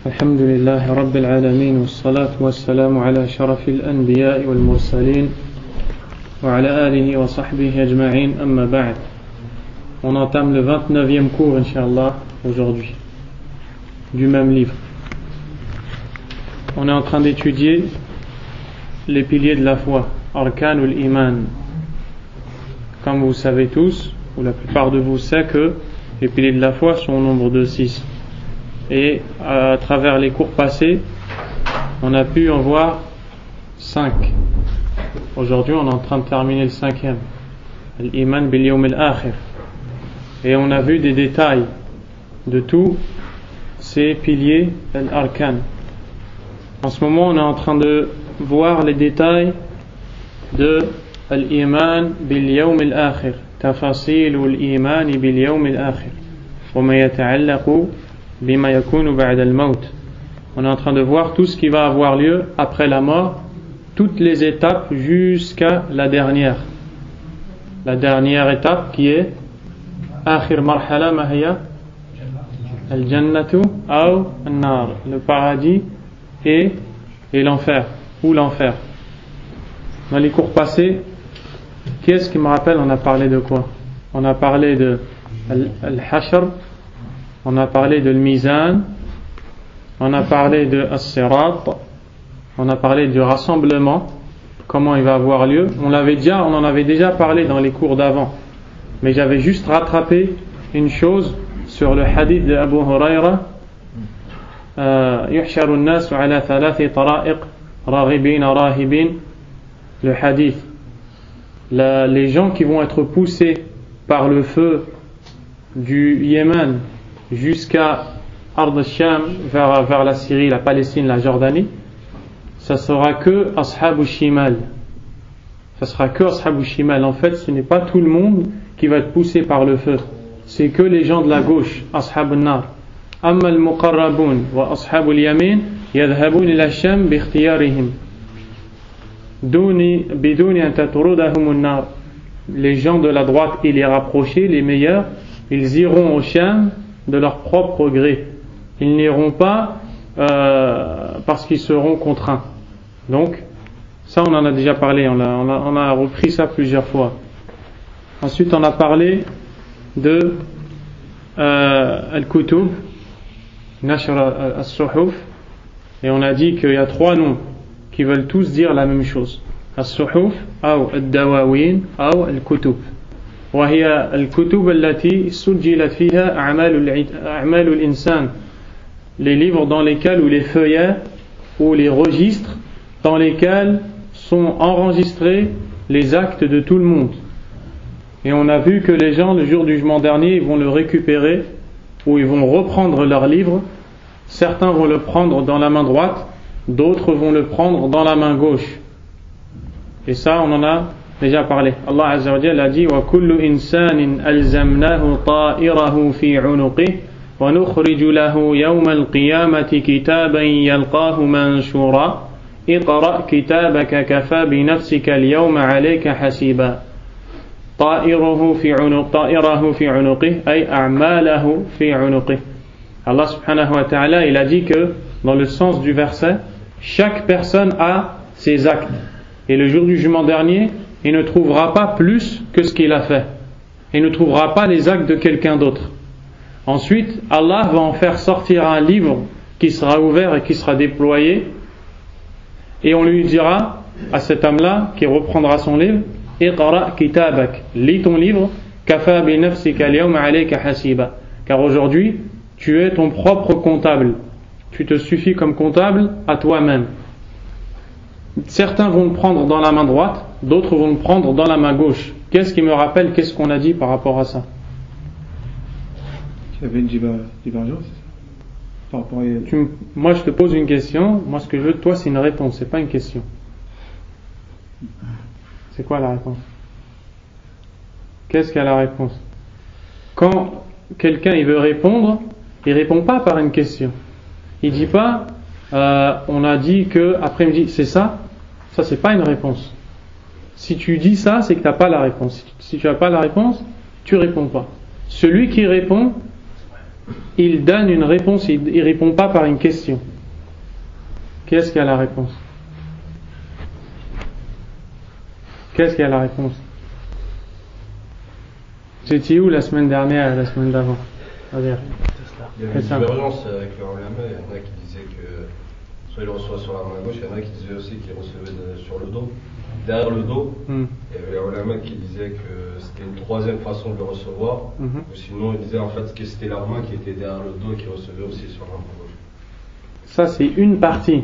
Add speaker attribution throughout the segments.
Speaker 1: الحمد لله رب العالمين والصلاة والسلام على شرف الأنبياء والمرسلين وعلى آله وصحبه أجمعين أما بعد. On entame le 29e cours, Inch'Allah, aujourd'hui, du même livre. On est en train d'étudier les piliers de la foi, Arkanul Iman. Comme vous savez tous, ou la plupart de vous sait que les piliers de la foi sont au nombre de 6. Et à travers les cours passés, on a pu en voir 5. Aujourd'hui, on est en train de terminer le 5e, Al-Iman bil Yawm al-Akhir. Et on a vu des détails de tous ces piliers, Al-Arkan. En ce moment, on est en train de voir les détails de Al-Iman bil Yawm al-Akhir, Tafasil al-Iman bil Yawm al-Akhir, wa ma yata'allaqu bima yakunu ba'da al-maut. On est en train de voir tout ce qui va avoir lieu après la mort, toutes les étapes jusqu'à la dernière. La dernière étape qui est Akhir marhala ma hiya al-jannatu aw an-nar, le paradis et l'enfer, ou l'enfer. Dans les cours passés, qui est-ce qui me rappelle, on a parlé de quoi? On a parlé de al-hashr, on a parlé de al-mizan, on a parlé de as-sirat, on a parlé du rassemblement, comment il va avoir lieu. On en avait déjà parlé dans les cours d'avant, mais j'avais juste rattrapé une chose sur le hadith de Abu Huraira. يحشر الناس على 3 طرائق راغبين راهبين, le hadith. Les gens qui vont être poussés par le feu du Yémen jusqu'à Ard al-Sham, vers la Syrie, la Palestine, la Jordanie, ça sera que Ashab al-Shimal. Ça sera que Ashab al-Shimal. En fait, ce n'est pas tout le monde qui va être poussé par le feu. C'est que les gens de la gauche, Ashab al-Nar. Amma al-Muqarrabun wa Ashab al-Yamin yadhhabun ila Sham bi ikhtiyarihim. Biduni an tatrudahum an-nar. Les gens de la droite et les rapprochés, les meilleurs, ils iront au Sham de leur propre gré. Ils n'iront pas parce qu'ils seront contraints. Donc, ça on en a déjà parlé, on a repris ça plusieurs fois. Ensuite, on a parlé de Al-Kutub, Nashr al-Suhuf, et on a dit qu'il y a 3 noms qui veulent tous dire la même chose. Al-Suhuf, ou Al-Dawawin, ou Al-Kutub. وهي الكتب التي سجلت فيها أعمال الإنسان, les livres dans lesquels, ou les feuillets, ou les registres dans lesquels sont enregistrés les actes de tout le monde. Et on a vu que les gens, le jour du jugement dernier, ils vont le récupérer, ou ils vont reprendre leur livre. Certains vont le prendre dans la main droite, d'autres vont le prendre dans la main gauche. Et ça, on en a déjà parlé. Allah Azza wa Jalla a dit wa kullu insanin alzamnahu ta'irahu fi 'unuqihi wa nukhriju lahu yawma al-qiyamati kitaban yalqahu manshura iqra kitabaka kafa bi nafsika al-yawma 'alayka hasiba. Ta'irahu fi 'unuqihi ay a'malahu fi 'unuqihi. Allah subhanahu wa ta'ala, il a dit que dans le sens du verset, chaque personne a ses actes, et le jour du jugement dernier, il ne trouvera pas plus que ce qu'il a fait. Il ne trouvera pas les actes de quelqu'un d'autre. Ensuite, Allah va en faire sortir un livre qui sera ouvert et qui sera déployé. Et on lui dira à cet homme-là qui reprendra son livre, Iqra kitabak, lis ton livre, kafa bi nafsika al-yawma 'alayka hasiba. Car aujourd'hui, tu es ton propre comptable. Tu te suffis comme comptable à toi-même. Certains vont le prendre dans la main droite, d'autres vont le prendre dans la main gauche. Qu'est-ce qui me rappelle, qu'est-ce qu'on a dit par rapport à ça?
Speaker 2: Il y avait une divergence, c'est ça? Par rapport à...
Speaker 1: Moi je te pose une question, moi ce que je veux de toi c'est une réponse, c'est pas une question. C'est quoi la réponse? Qu'est-ce qu'est la réponse? Quand quelqu'un il veut répondre, il répond pas par une question. Il dit pas, on a dit que, après il me dit c'est ça, ça c'est pas une réponse. Si tu dis ça, c'est que tu n'as pas la réponse. Si tu n'as pas la réponse, tu réponds pas. Celui qui répond, il donne une réponse, il ne répond pas par une question. Qu'est-ce qu'il y a la réponse? Qu'est-ce qu'il y a la réponse? J'étais où la semaine dernière et la semaine d'avant?
Speaker 3: Il y avait une divergence avec le ulama. Il y en a qui disaient que soit il reçoit sur la main gauche, il y en a qui disaient aussi qu'il recevait sur le dos, derrière le dos. Il y avait un ulama qui disait que c'était une troisième façon de le recevoir, ou sinon il disait en fait que c'était la main qui était derrière le dos et qui recevait aussi sur la main gauche.
Speaker 1: Ça c'est une partie.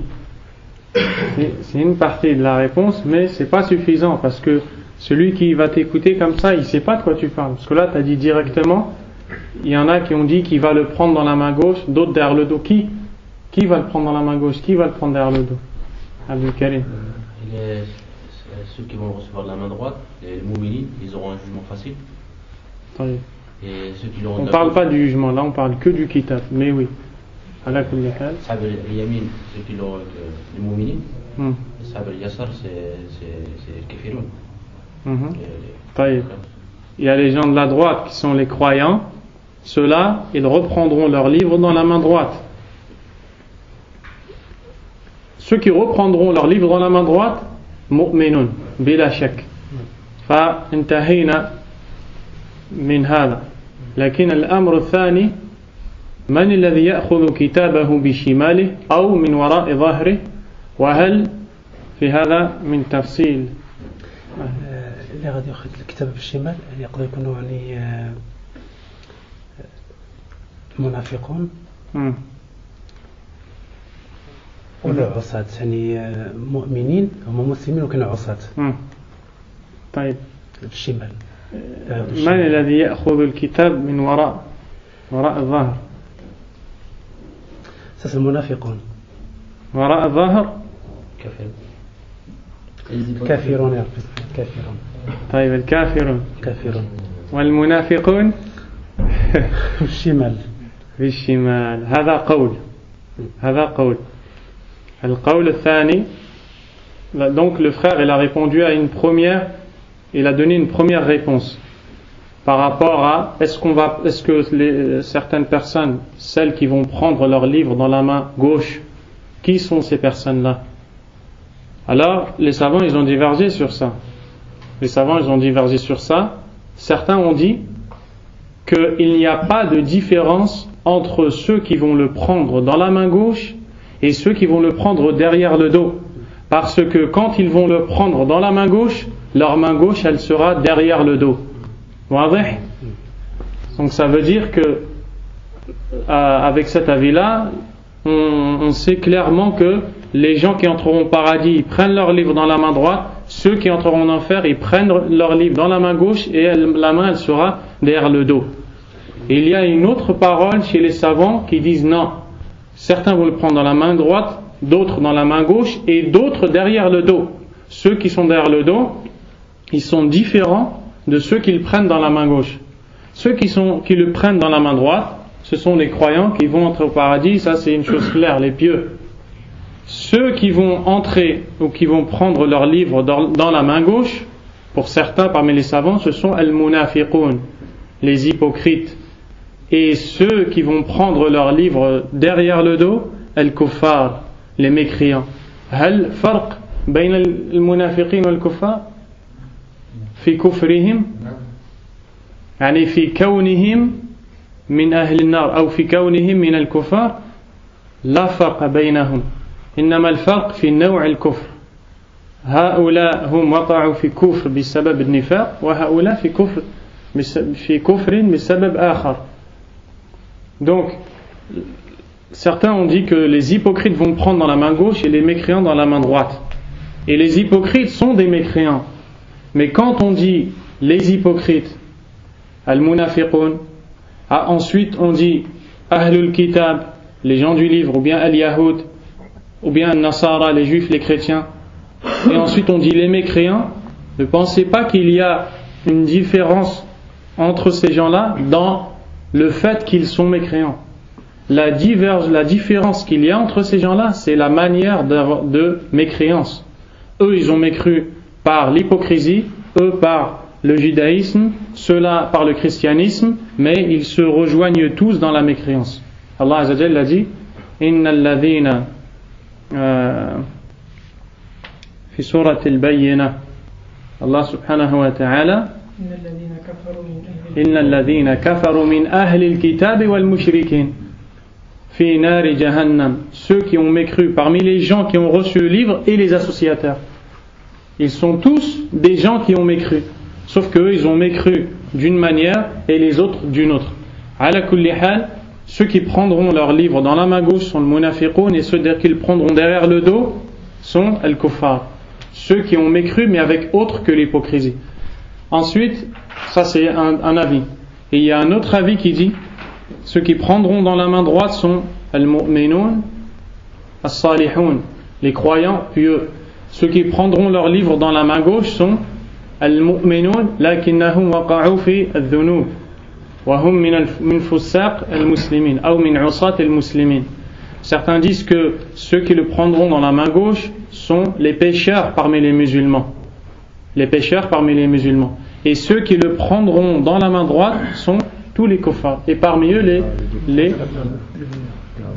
Speaker 1: C'est une partie de la réponse, mais c'est pas suffisant parce que celui qui va t'écouter comme ça, il sait pas de quoi tu parles. Parce que là, tu as dit directement, il y en a qui ont dit qu'il va le prendre dans la main gauche, d'autres derrière le dos. Qui va le prendre dans la main gauche? Qui va le prendre derrière le dos? Abdul Karim.
Speaker 4: Ceux qui vont recevoir de la main droite, les mouminin, ils auront un jugement facile.
Speaker 1: Attendez.
Speaker 4: Et ceux qui l'auront
Speaker 1: on parle pas du jugement, là on parle que du kitab, mais oui. Ala kulli hal.
Speaker 4: Sahab al-Yamin, ceux qui l'auront les mouminin. Sahab al-Yasar, c'est le kafirun.
Speaker 1: Il y a les gens de la droite qui sont les croyants. Ceux-là, ils reprendront leur livre dans la main droite. Ceux qui reprendront leur livre dans la main droite, mu'minun, bila shak. Fa intahina min hada. لكن الأمر الثاني من الذي يأخذ كتابه بشماله أو من وراء ظهره وهل في هذا من تفصيل
Speaker 5: اللي غادي ياخذ الكتاب بالشمال يقدر يكونوا يعني المنافقون ولا عصاة يعني مؤمنين هم مسلمين وكانوا عصاة.
Speaker 1: طيب
Speaker 5: بالشمال
Speaker 1: من الذي يأخذ الكتاب من وراء الظهر؟
Speaker 5: أساس المنافقون
Speaker 1: وراء الظهر
Speaker 5: كافرون يا كافرون.
Speaker 1: طيب الكافرون
Speaker 5: كافرون
Speaker 1: والمنافقون
Speaker 5: بالشمال
Speaker 1: بالشمال. هذا قول القول الثاني. Donc le frère il a répondu à il a donné une première réponse par rapport à est-ce que certaines personnes, celles qui vont prendre leur livre dans la main gauche, qui sont ces personnes-là? Alors les savants ils ont divergé sur ça. Certains ont dit qu'il n'y a pas de différence entre ceux qui vont le prendre dans la main gauche et ceux qui vont le prendre derrière le dos. Parce que quand ils vont le prendre dans la main gauche, leur main gauche elle sera derrière le dos. Donc ça veut dire que avec cet avis-là, on sait clairement que les gens qui entreront au paradis, ils prennent leur livre dans la main droite, ceux qui entreront en enfer, ils prennent leur livre dans la main gauche et la main elle sera derrière le dos. Et il y a une autre parole chez les savants qui disent non, certains vont le prendre dans la main droite, d'autres dans la main gauche et d'autres derrière le dos. Ceux qui sont derrière le dos, ils sont différents de ceux qui le prennent dans la main gauche. Ceux qui le prennent dans la main droite, ce sont les croyants qui vont entrer au paradis, ça c'est une chose claire, les pieux. Ceux qui vont entrer ou qui vont prendre leur livre dans la main gauche, pour certains parmi les savants, ce sont al-munafiqun, les hypocrites. Et ceux qui vont prendre leur livre derrière le dos, al-kuffar, les mécréants. Hal farq bayna al-munafiqin wal-kuffar fi kufrihim, يعني في كونهم من أهل النار أو في كونهم من الكفار لا فرق بينهم إنما الفرق في نوع الكفر. هؤلاء هم وقعوا في كفر بسبب النفاق وهؤلاء في كفر بسبب آخر. Donc certains ont dit que les hypocrites vont prendre dans la main gauche et les mécréants dans la main droite. Et les hypocrites sont des mécréants. Mais quand on dit les hypocrites, al-munafiqun, ensuite on dit ahlul kitab, les gens du livre, ou bien al-yahoud, ou bien al-nasara, les juifs, les chrétiens, et ensuite on dit les mécréants, ne pensez pas qu'il y a une différence entre ces gens-là dans le fait qu'ils sont mécréants. La différence qu'il y a entre ces gens-là, c'est la manière de mécréance. Eux, ils ont mécru par l'hypocrisie, eux par le judaïsme, ceux-là par le christianisme, mais ils se rejoignent tous dans la mécréance. Allah Azza wa Jalla a dit Innal ladhina fi surat al-Bayyinah, Allah subhanahu wa ta'ala Innal ladhina kafaru min ahli al-kitab wal mushrikin fi nari jahannam, ceux qui ont mécru parmi les gens qui ont reçu le livre et les associateurs. Ils sont tous des gens qui ont mécru, sauf qu'eux ils ont mécru d'une manière et les autres d'une autre. Ala kulli hal, ceux qui prendront leur livre dans la main gauche sont le munafiqoun, et ceux qui le prendront derrière le dos sont al-kuffar, ceux qui ont mécru mais avec autre que l'hypocrisie. Ensuite, ça c'est un avis, et il y a un autre avis qui dit ceux qui prendront dans la main droite sont al-mu'minun as-salihun, les croyants pieux. Ceux qui prendront leur livre dans la main gauche sont al-mu'minun lakinnahum waqa'u fi adh-dhunub wa hum min fussaq al-muslimin ou min usat al-muslimin. Certains disent que ceux qui le prendront dans la main gauche sont les pécheurs parmi les musulmans. Les pécheurs parmi les musulmans. Et ceux qui le prendront dans la main droite sont tous les kuffars. Et parmi eux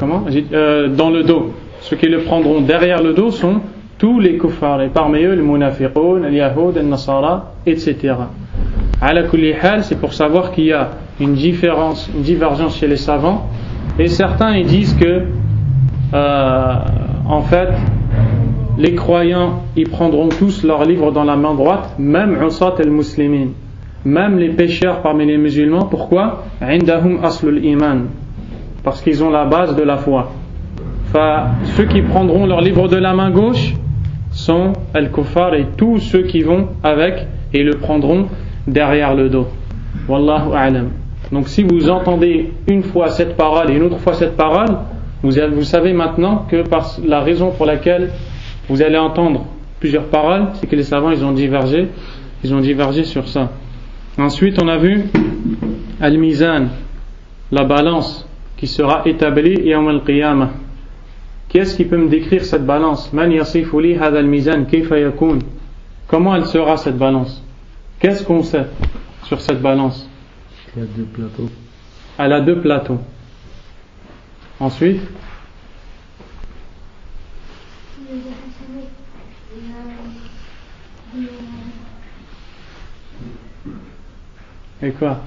Speaker 1: dans le dos. Ceux qui le prendront derrière le dos sont tous les kuffars. Et parmi eux, les munafiqoun, les yahoud, les nasara, etc. Ala kulli hal, c'est pour savoir qu'il y a une divergence chez les savants. Et certains ils disent que en fait les croyants ils prendront tous leurs livres dans la main droite, même usat al-muslimin, même les pécheurs parmi les musulmans. Pourquoi? Indahum aslul iman, parce qu'ils ont la base de la foi. Ceux qui prendront leurs livres de la main gauche sont al-kuffar, et tous ceux qui vont avec et le prendront derrière le dos. Wallahu a'lam. Donc si vous entendez une fois cette parole et une autre fois cette parole, vous savez maintenant que par la raison pour laquelle vous allez entendre plusieurs paroles, c'est que les savants ils ont divergé sur ça. Ensuite on a vu al-mizan, la balance qui sera établie yawm al-qiyamah. Qui est-ce qui peut me décrire cette balance? Man yasifu li hadha al-mizan kayfa yakun? Comment elle sera cette balance? Qu'est-ce qu'on sait sur cette balance?
Speaker 2: Il y a 2 plateaux.
Speaker 1: Elle a 2 plateaux. Ensuite, et quoi?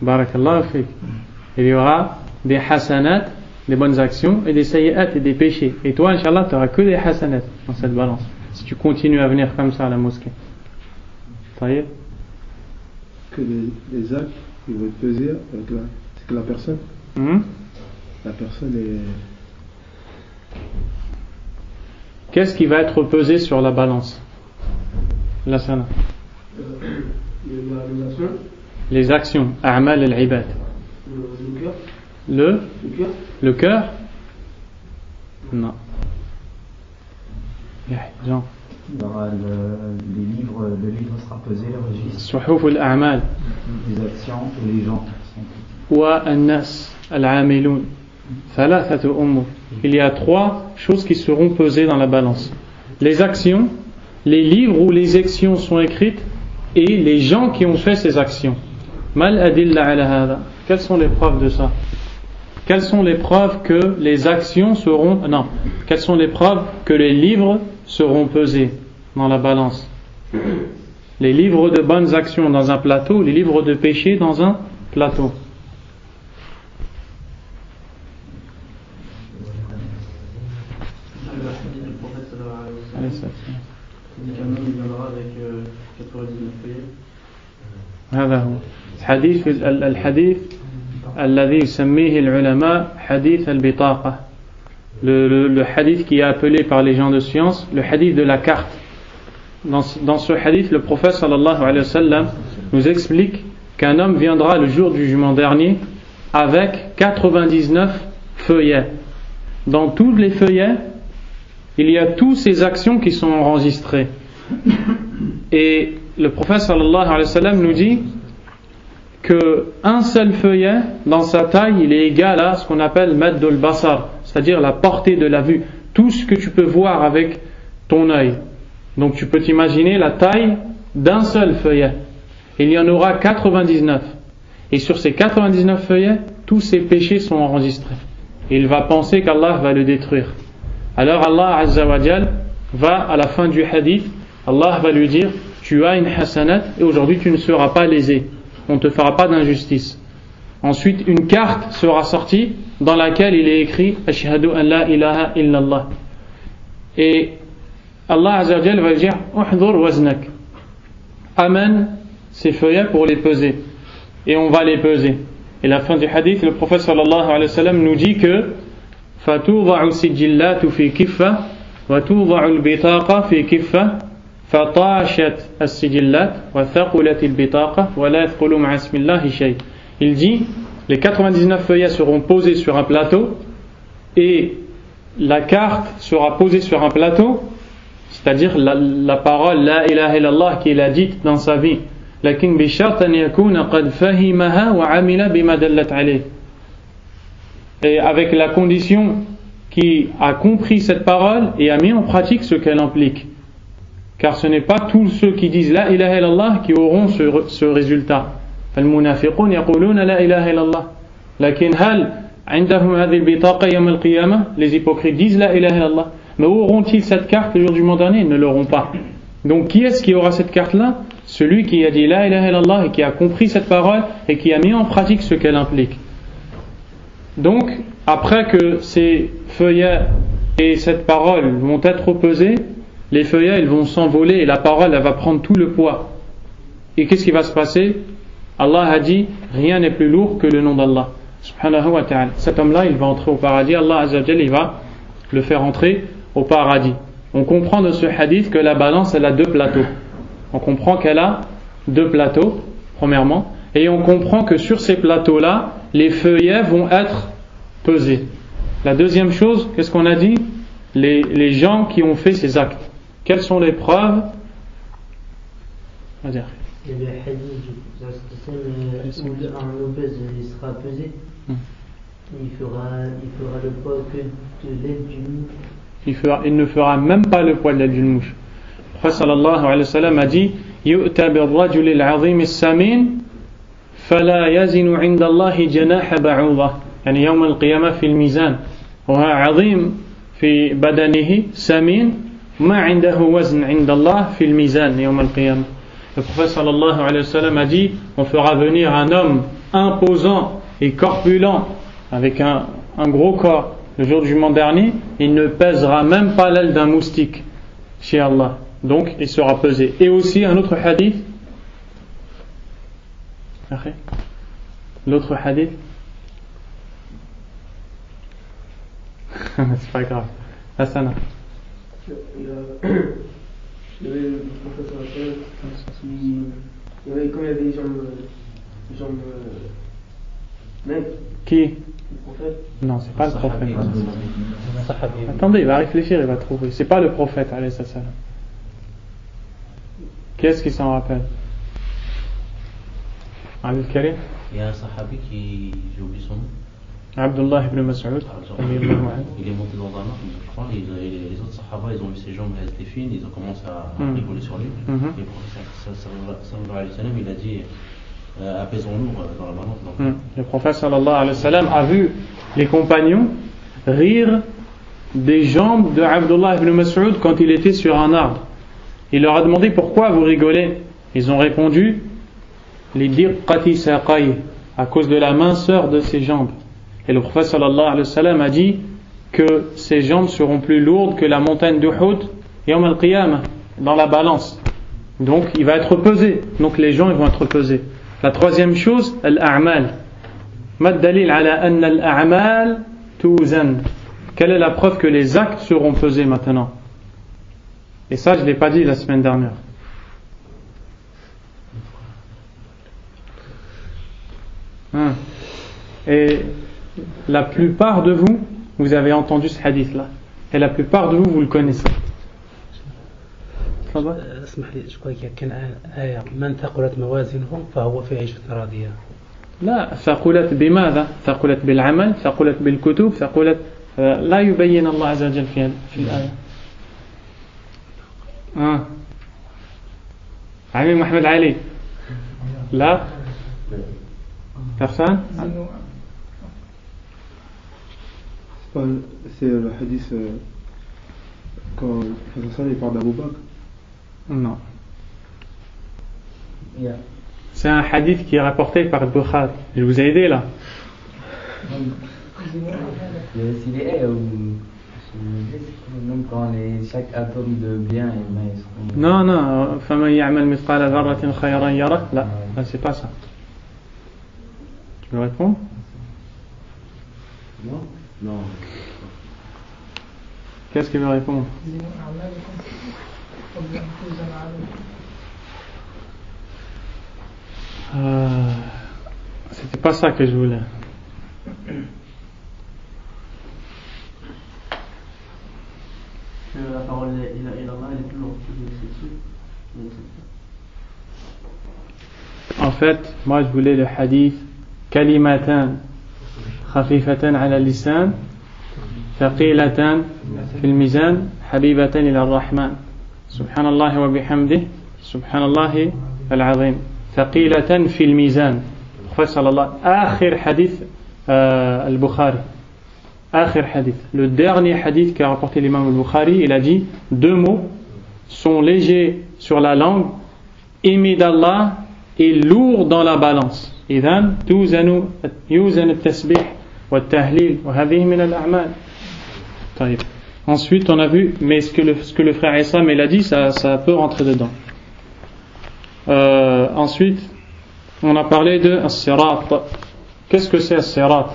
Speaker 1: Barakallahu fik. Il y aura des hasanat, des bonnes actions, et des sayyi'at et des péchés. Et toi, Inch'Allah, tu n'auras que des hasanat dans cette balance, si tu continues à venir comme ça à la mosquée. Taïe.
Speaker 2: Que les actes ils vont être pesés avec la personne. La personne est.
Speaker 1: Qu'est-ce qui va être pesé sur la balance? La sana. Les actions. A'mal al-ibad. Le cœur? Non. Jean.
Speaker 6: Il y aura le livre sera pesé, le registre.
Speaker 1: Suhuf al-a'mal.
Speaker 6: Les actions et les gens.
Speaker 1: Wa an-nas al-amilun. Thalathatu umur. Il y a 3 choses qui seront pesées dans la balance. Les actions, les livres où les actions sont écrites et les gens qui ont fait ces actions. Mal adilla ala hada. Quelles sont les preuves de ça? Quelles sont les preuves que les actions seront... Non. Quelles sont les preuves que les livres seront pesés dans la balance? Les livres de bonnes actions dans un plateau, les livres de péché dans un plateau. هذا هو الحديث الذي يسميه العلماء حديث البطاقة. Le hadith qui est appelé par les gens de science le hadith de la carte. Dans ce hadith, le prophète sallallahu alayhi wa sallam nous explique qu'un homme viendra le jour du jugement dernier avec 99 feuillets. Dans tous les feuillets, il y a toutes ces actions qui sont enregistrées. Et le prophète sallallahu alayhi wa sallam nous dit qu'un seul feuillet, dans sa taille, il est égal à ce qu'on appelle maddul basar, c'est-à-dire la portée de la vue, tout ce que tu peux voir avec ton œil. Donc tu peux t'imaginer la taille d'un seul feuillet. Il y en aura 99. Et sur ces 99 feuillets, tous ses péchés sont enregistrés. Et il va penser qu'Allah va le détruire. Alors Allah Azza wa Jal va, à la fin du hadith, Allah va lui dire: tu as une hasanat et aujourd'hui tu ne seras pas lésé. On ne te fera pas d'injustice. Ensuite, une carte sera sortie dans laquelle il est écrit Ashhadu an la ilaha illallah. Et Allah Azza wa Jal va lui dire: Uhdhur waznak. Amène ces feuillets pour les peser. Et on va les peser. Et la fin du hadith, le prophète sallallahu alayhi wa sallam nous dit que فَتُوضَعُ السِّجِلَّاتُ فِي كِفَّةٍ وَتُوضَعُ الْبِطَاقَةُ فِي كِفَّةٍ فَطَاشَتْ السِّجِلَّاتُ وَثَقُلَتِ الْبِطَاقَةُ وَلَا يَثْقُلُ مَعَ اسْمِ اللَّهِ شَيْءٍ. Il dit, les 99 feuillets seront posés sur un plateau et la carte sera posée sur un plateau, c'est-à-dire la parole La ilaha illallah qu'il a dite dans sa vie. لكن بشرط أن يكون قد فهمها وعمل بما دلت عليه. Et avec la condition qui a compris cette parole et a mis en pratique ce qu'elle implique. Car ce n'est pas tous ceux qui disent La ilaha illallah qui auront ce résultat. فالمنافقون يقولون لا إله إلا الله لكن هل عندهم هذه البطاقة يوم القيامة. Les hypocrites disent La ilaha illallah, mais où auront-ils cette carte le jour du jugement dernier? Ils ne l'auront pas. Donc qui est-ce qui aura cette carte-là? Celui qui a dit La ilaha illallah et qui a compris cette parole et qui a mis en pratique ce qu'elle implique. Donc, après que ces feuillets et cette parole vont être pesés, les feuillets ils vont s'envoler et la parole elle va prendre tout le poids. Et qu'est-ce qui va se passer? Allah a dit rien n'est plus lourd que le nom d'Allah subhanahu wa ta'ala. Cet homme-là il va entrer au paradis. Allah azza wa jalla il va le faire entrer au paradis. On comprend de ce hadith que la balance elle a deux plateaux. On comprend qu'elle a deux plateaux, premièrement, et on comprend que sur ces plateaux-là, les feuillets vont être pesés. La deuxième chose, qu'est-ce qu'on a dit? Les gens qui ont fait ces actes. Quelles sont les preuves? On va dire.
Speaker 7: Il y a le hadith où un obèse il sera pesé, il fera le poids que de l'aile d'une mouche.
Speaker 1: Il ne fera même pas le poids de l'aile d'une mouche. Le prophète sallallahu alayhi wa sallam a dit يُؤْتَى بِالرَّجُلِ الْعَظِيمِ السَّمِينِ فَلَا يَزِنُ عِنْدَ اللَّهِ جَنَاحَ بَعُوضَةٍ. يعني يوم القيامة في الميزان وهو عظيم في بدنه سمين ما عنده وزن عند الله في الميزان يوم القيامة. Le prophète sallallahu alayhi wa sallam a dit on fera venir un homme imposant et corpulent avec un gros corps le jour du jugement dernier, il ne pèsera même pas l'aile d'un moustique chez Allah. Donc il sera pesé. Et aussi un autre hadith. L'autre hadith. C'est pas grave. Hassana.
Speaker 8: Il y avait le professeur qui avait, comme il y avait des jambes maigres.
Speaker 1: Qui?
Speaker 8: Le prophète?
Speaker 1: Non, c'est pas le prophète. Attendez, il va réfléchir, il va trouver. C'est pas le prophète, alayhi salam. Qu'est-ce qui s'en rappelle? Abdul Karim?
Speaker 4: Il y a un sahabi qui, j'ai oublié son nom.
Speaker 1: Abdullah ibn Mas'ud.
Speaker 4: Il est monté dans un arbre, je crois, et les autres sahaba, ils ont vu ses jambes, elles étaient fines, ils ont commencé à rigoler sur lui. Et le prophète sallallahu alayhi wa sallam, il a dit apaisons-nous dans la balance.
Speaker 1: Le prophète sallallahu alayhi wa sallam a vu les compagnons rire des jambes de Abdullah ibn Mas'ud quand il était sur un arbre. Il leur a demandé pourquoi vous rigolez. Ils ont répondu les diqqati saqay, à cause de la minceur de ses jambes. Et le prophète sallallahu alayhi wa sallam a dit que ses jambes seront plus lourdes que la montagne d'Uhud yawm al-qiyamah, dans la balance. Donc il va être pesé. Donc les gens ils vont être pesés. La troisième chose, al-a'mal. Mad dalil ala anna al-a'mal tuzan. Quelle est la preuve que les actes seront pesés maintenant? Et ça je ne l'ai pas dit la semaine dernière. Et la plupart de vous, vous avez entendu ce hadith-là. Et la plupart de vous, vous le connaissez.
Speaker 5: اسمح لي شكون كان آية من ثقلت موازينه فهو في عيشة راضية.
Speaker 1: لا ثقلت بماذا؟ ثقلت بالعمل، ثقلت بالكتب، ثقلت لا يبين الله عز وجل في الآية. عمي محمد علي. لا Personne?
Speaker 2: C'est le hadith quand Hassan il parle d'Abou Bakr.
Speaker 1: Non. C'est un hadith qui est rapporté par Bukhari. Je vous ai aidé là.
Speaker 6: C'est les haies même quand chaque atome de bien et mal.
Speaker 1: Non, non. فَمَنْ يَعْمَلْ مِثْقَالَ ذَرَّةٍ خَيْرًا يَرَهُ. Là, c'est pas ça. Tu veux répondre?
Speaker 6: Non. Non.
Speaker 1: Qu'est-ce qu'il veut répondre? C'était pas ça que je voulais.
Speaker 8: La parole il est plus longue.
Speaker 1: En fait, moi je voulais le hadith kalimatan khafifatan ala lisan thaqilatan fil mizan habibatan ila ar-rahman subhanallah wa bihamdihi subhanallah al-azim thaqilatan fil mizan akhir hadith al-Bukhari. Akhir hadith, le dernier hadith qu'a rapporté l'imam al-Bukhari, il a dit 2 mots sont légers sur la langue, aimés d'Allah et lourds dans la balance. إذن يوزن التسبيح والتهليل وهذه من الأعمال. طيب. Ensuite, on a vu, mais ce que le frère Issam il a dit, ça peut rentrer dedans. Ensuite, on a parlé de as-sirat. Qu'est-ce que c'est as-sirat?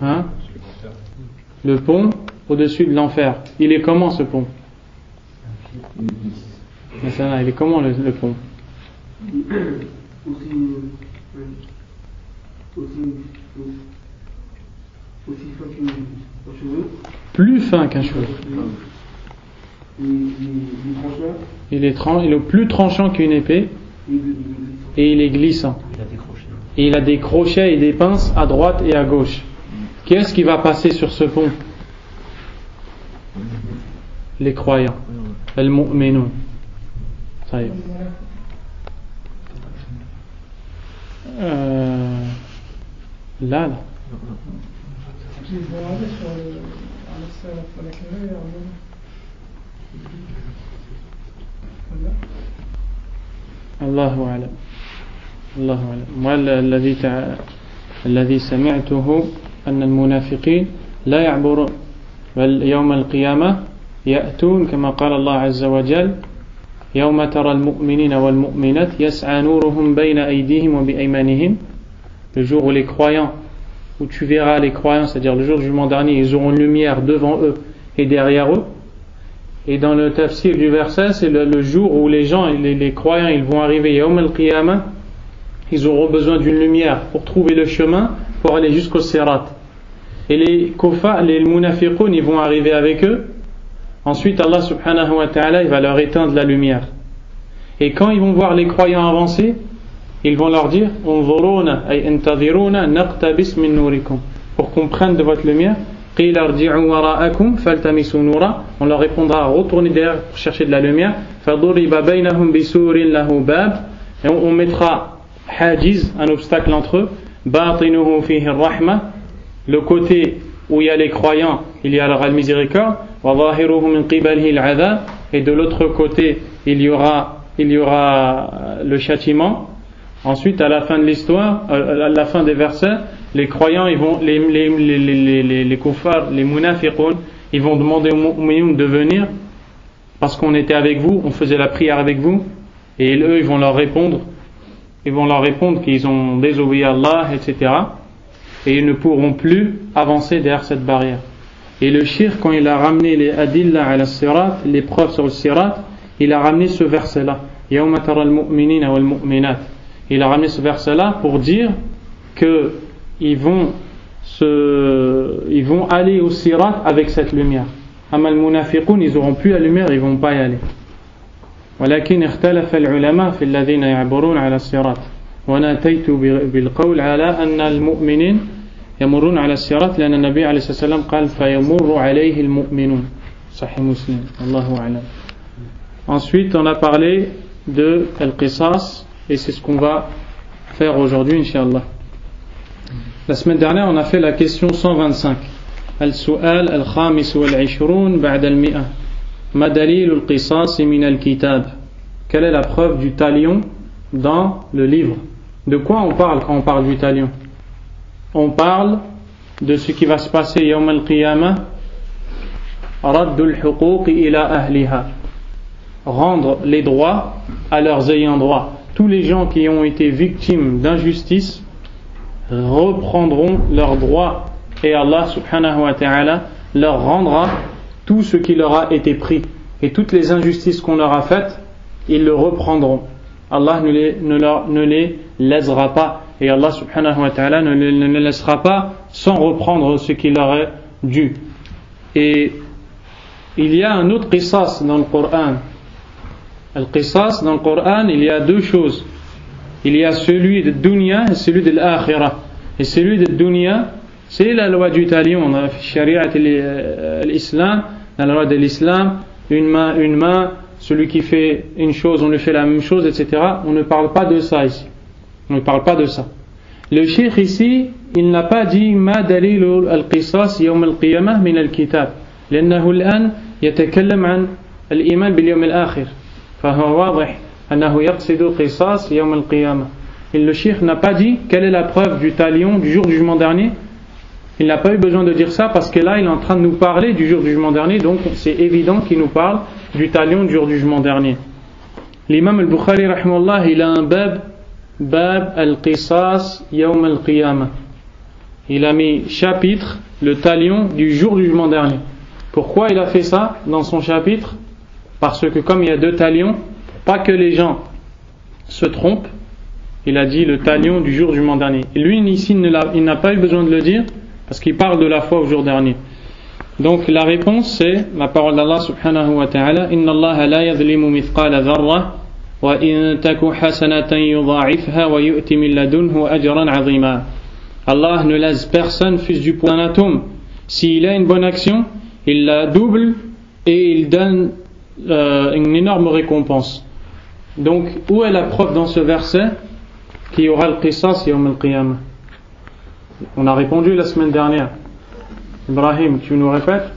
Speaker 1: Hein? Le pont au-dessus de l'enfer. Il est comment ce pont? Il est comment le pont? Plus fin qu'un cheveu. Il est plus tranchant qu'une épée et il est glissant. Et il a des crochets et des pinces à droite et à gauche. Qu'est-ce qui va passer sur ce pont? Les croyants. Al-mu'minun. Ça y est. Là. Allahu a'lam. الله أعلم. الذي سمعته أن المنافقين لا يعبرون بل يوم القيامة يأتون كما قال الله عز وجل يوم ترى المؤمنين والمؤمنات يسعى نورهم بين أيديهم وبأيمانهم. Le jour où les croyants, où tu verras les croyants, c'est-à-dire le jour du jugement dernier, ils auront une lumière devant eux et derrière eux. Et dans le tafsir du verset, c'est le jour où les gens, les croyants, ils vont arriver Yawm al-Qiyamah. Ils auront besoin d'une lumière pour trouver le chemin pour aller jusqu'au Sirat. Et les kuffar, les munafiqun, ils vont arriver avec eux. Ensuite, Allah subhanahu wa ta'ala, il va leur éteindre la lumière. Et quand ils vont voir les croyants avancer, ils vont leur dire Unzuruna ay intadhiruna naqtabis min nurikum. Pour qu'on prenne de votre lumière, qila irji'u wara'akum faltamisu nura. On leur répondra retournez derrière pour chercher de la lumière. Faduriba bainahum bisurin lahu bab. Et on mettra hajiz, un obstacle entre eux, batinuhu fihi ar-rahma, le côté où il y a les croyants, il y aura la miséricorde, wa zahiruhu min qibalihi al-'adhab, et de l'autre côté il y aura le châtiment. Ensuite, à la fin de l'histoire, à la fin des versets, les croyants, ils vont, les kuffar, les munafiqun, ils vont demander aux mu'minun de venir parce qu'on était avec vous, on faisait la prière avec vous, et eux ils vont leur répondre qu'ils ont désobéi à Allah, etc. Et ils ne pourront plus avancer derrière cette barrière. Et le shirk, quand il a ramené les adilla ala sirat, les preuves sur le sirat, il a ramené ce verset-là. Yawma tara al-mu'minina wal-mu'minat. Il a ramené ce verset-là pour dire que ils vont aller au sirat avec cette lumière. Amma al-munafiqun, ils n'auront plus la lumière, ils ne vont pas y aller. ولكن اختلف العلماء في الذين يعبرون على الصراط وأنا أتيت بالقول على أن المؤمنين يمرون على الصراط لأن النبي عليه الصلاة والسلام قال فيمر عليه المؤمنون صحيح مسلم الله أعلم. Ensuite on a parlé de Al-Qisas et c'est ce qu'on va faire aujourd'hui, Inch'Allah. La semaine dernière, on a fait la question 125. Al-Su'al al-Khamis wal-Ishrun ba'da al-Mi'a. Ma dalil al-Qisas min al-Kitab. Quelle est la preuve du talion dans le livre? De quoi on parle quand on parle du talion? On parle de ce qui va se passer Yawm al-Qiyamah. Raddul huquq ila ahliha. Rendre les droits à leurs ayants droit. Tous les gens qui ont été victimes d'injustice reprendront leurs droits et Allah subhanahu wa ta'ala leur rendra tout ce qui leur a été pris. Et toutes les injustices qu'on leur a faites, ils le reprendront. Allah ne les lésera pas. Et Allah subhanahu wa ta'ala ne les laissera pas sans reprendre ce qui leur est dû. Et il y a un autre qisas dans le Coran. Le qisas dans le Coran, il y a deux choses. Il y a celui de dunya et celui de l'akhirah. Et celui de dunya, c'est la loi du talion. Dans la charia l'islam, dans la loi de l'islam, une main, celui qui fait une chose, on lui fait la même chose, etc. On ne parle pas de ça ici. On ne parle pas de ça. Le cheikh ici, il n'a pas dit ma dalil al-qisas yawm al-qiyamah min al-kitab. لأنه الآن يتكلم عن الإيمان باليوم الآخر. فهو واضح أنه يقصد القصاص يوم القيامة. Et le cheikh n'a pas dit quelle est la preuve du talion du jour du jugement dernier. Il n'a pas eu besoin de dire ça parce que là il est en train de nous parler du jour du jugement dernier, donc c'est évident qu'il nous parle du talion du jour du jugement dernier. L'imam al-Bukhari rahimahullah, il a un bab al-qisas yawm al-qiyamah. Il a mis chapitre le talion du jour du jugement dernier. Pourquoi il a fait ça dans son chapitre? Parce que comme il y a deux talions, pas que les gens se trompent, il a dit le talion du jour du jugement dernier. Et lui ici il n'a pas eu besoin de le dire parce qu'il parle de la foi au jour dernier. Donc la réponse c'est la parole d'Allah subhanahu wa ta'ala: Inna Allah la yadhlimu mithqala dharra wa in taku hasanatan yudha'ifha wa yu'ti min ladunhu ajran 'azima. Allah ne laisse personne fût-ce du poids d'un atome. S'il a une bonne action, il la double et il donne une énorme récompense. Donc où est la preuve dans ce verset qu'il y aura le qisas yawm al-qiyamah? On a répondu la semaine dernière. Ibrahim, tu nous répètes?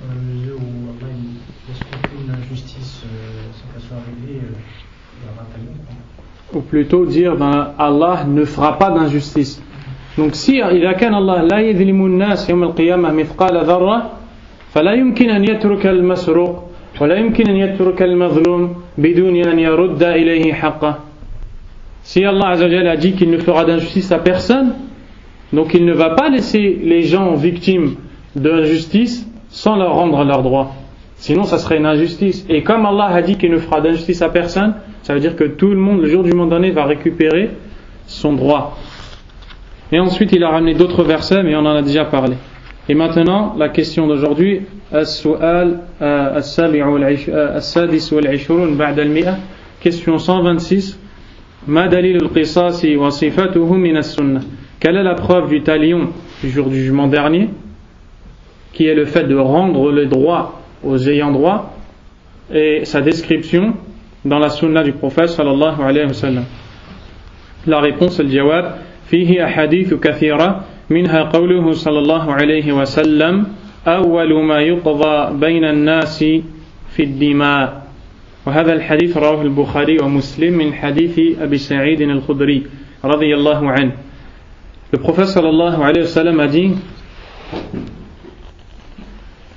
Speaker 9: Dans la mesure où Allah laisse aucune injustice sans qu'elle soit réglée, il y aura un talion.
Speaker 1: Ou plutôt dire Allah ne fera pas d'injustice. Donc si إذا كان الله لا يظلم الناس يوم القيامة مثقال ذرة فلا يمكن أن يترك المسروق ولا يمكن أن يترك المظلوم بدون أن يرد إليه حقه. Si Allah Azza wa Jalla a dit qu'il ne fera d'injustice à personne, donc il ne va pas laisser les gens victimes d'injustice sans leur rendre leurs droits. Sinon ça serait une injustice. Et comme Allah a dit qu'il ne fera d'injustice à personne, ça veut dire que tout le monde le jour du jugement dernier va récupérer son droit. Et ensuite il a ramené d'autres versets, mais on en a déjà parlé. Et maintenant la question d'aujourd'hui, As-Su'al As-Sadis wal-Ishrun ba'da al-Mi'a, question 126. Ma dalil al-qisasi wa sifatuhu min as-sunnah. Quelle est la preuve du talion du jour du jugement dernier, qui est le fait de rendre le droit aux ayants droit, et sa description dans la sunna du prophète sallallahu alayhi wa sallam? La réponse, le jawab: fihi ahadithu kathira minha qawluhu sallallahu alayhi wa sallam awwalu ma yuqda bayna an-nasi fi ad-dima'. وهذا الحديث رواه البخاري ومسلم من حديث أبي سعيد الخدري رضي الله عنه. Le prophète sallallahu alayhi wa sallam a dit: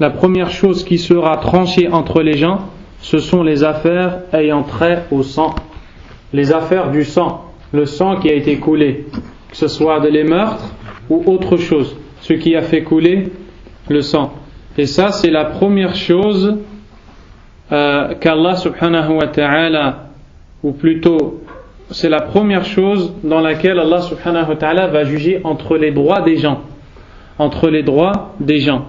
Speaker 1: la première chose qui sera tranchée entre les gens, ce sont les affaires ayant trait au sang. Les affaires du sang, le sang qui a été coulé, que ce soit de les meurtres ou autre chose, ce qui a fait couler le sang. Et ça, c'est la première chose qu'Allah subhanahu wa ta'ala, ou plutôt c'est la première chose dans laquelle Allah subhanahu wa ta'ala va juger entre les droits des gens. Entre les droits des gens.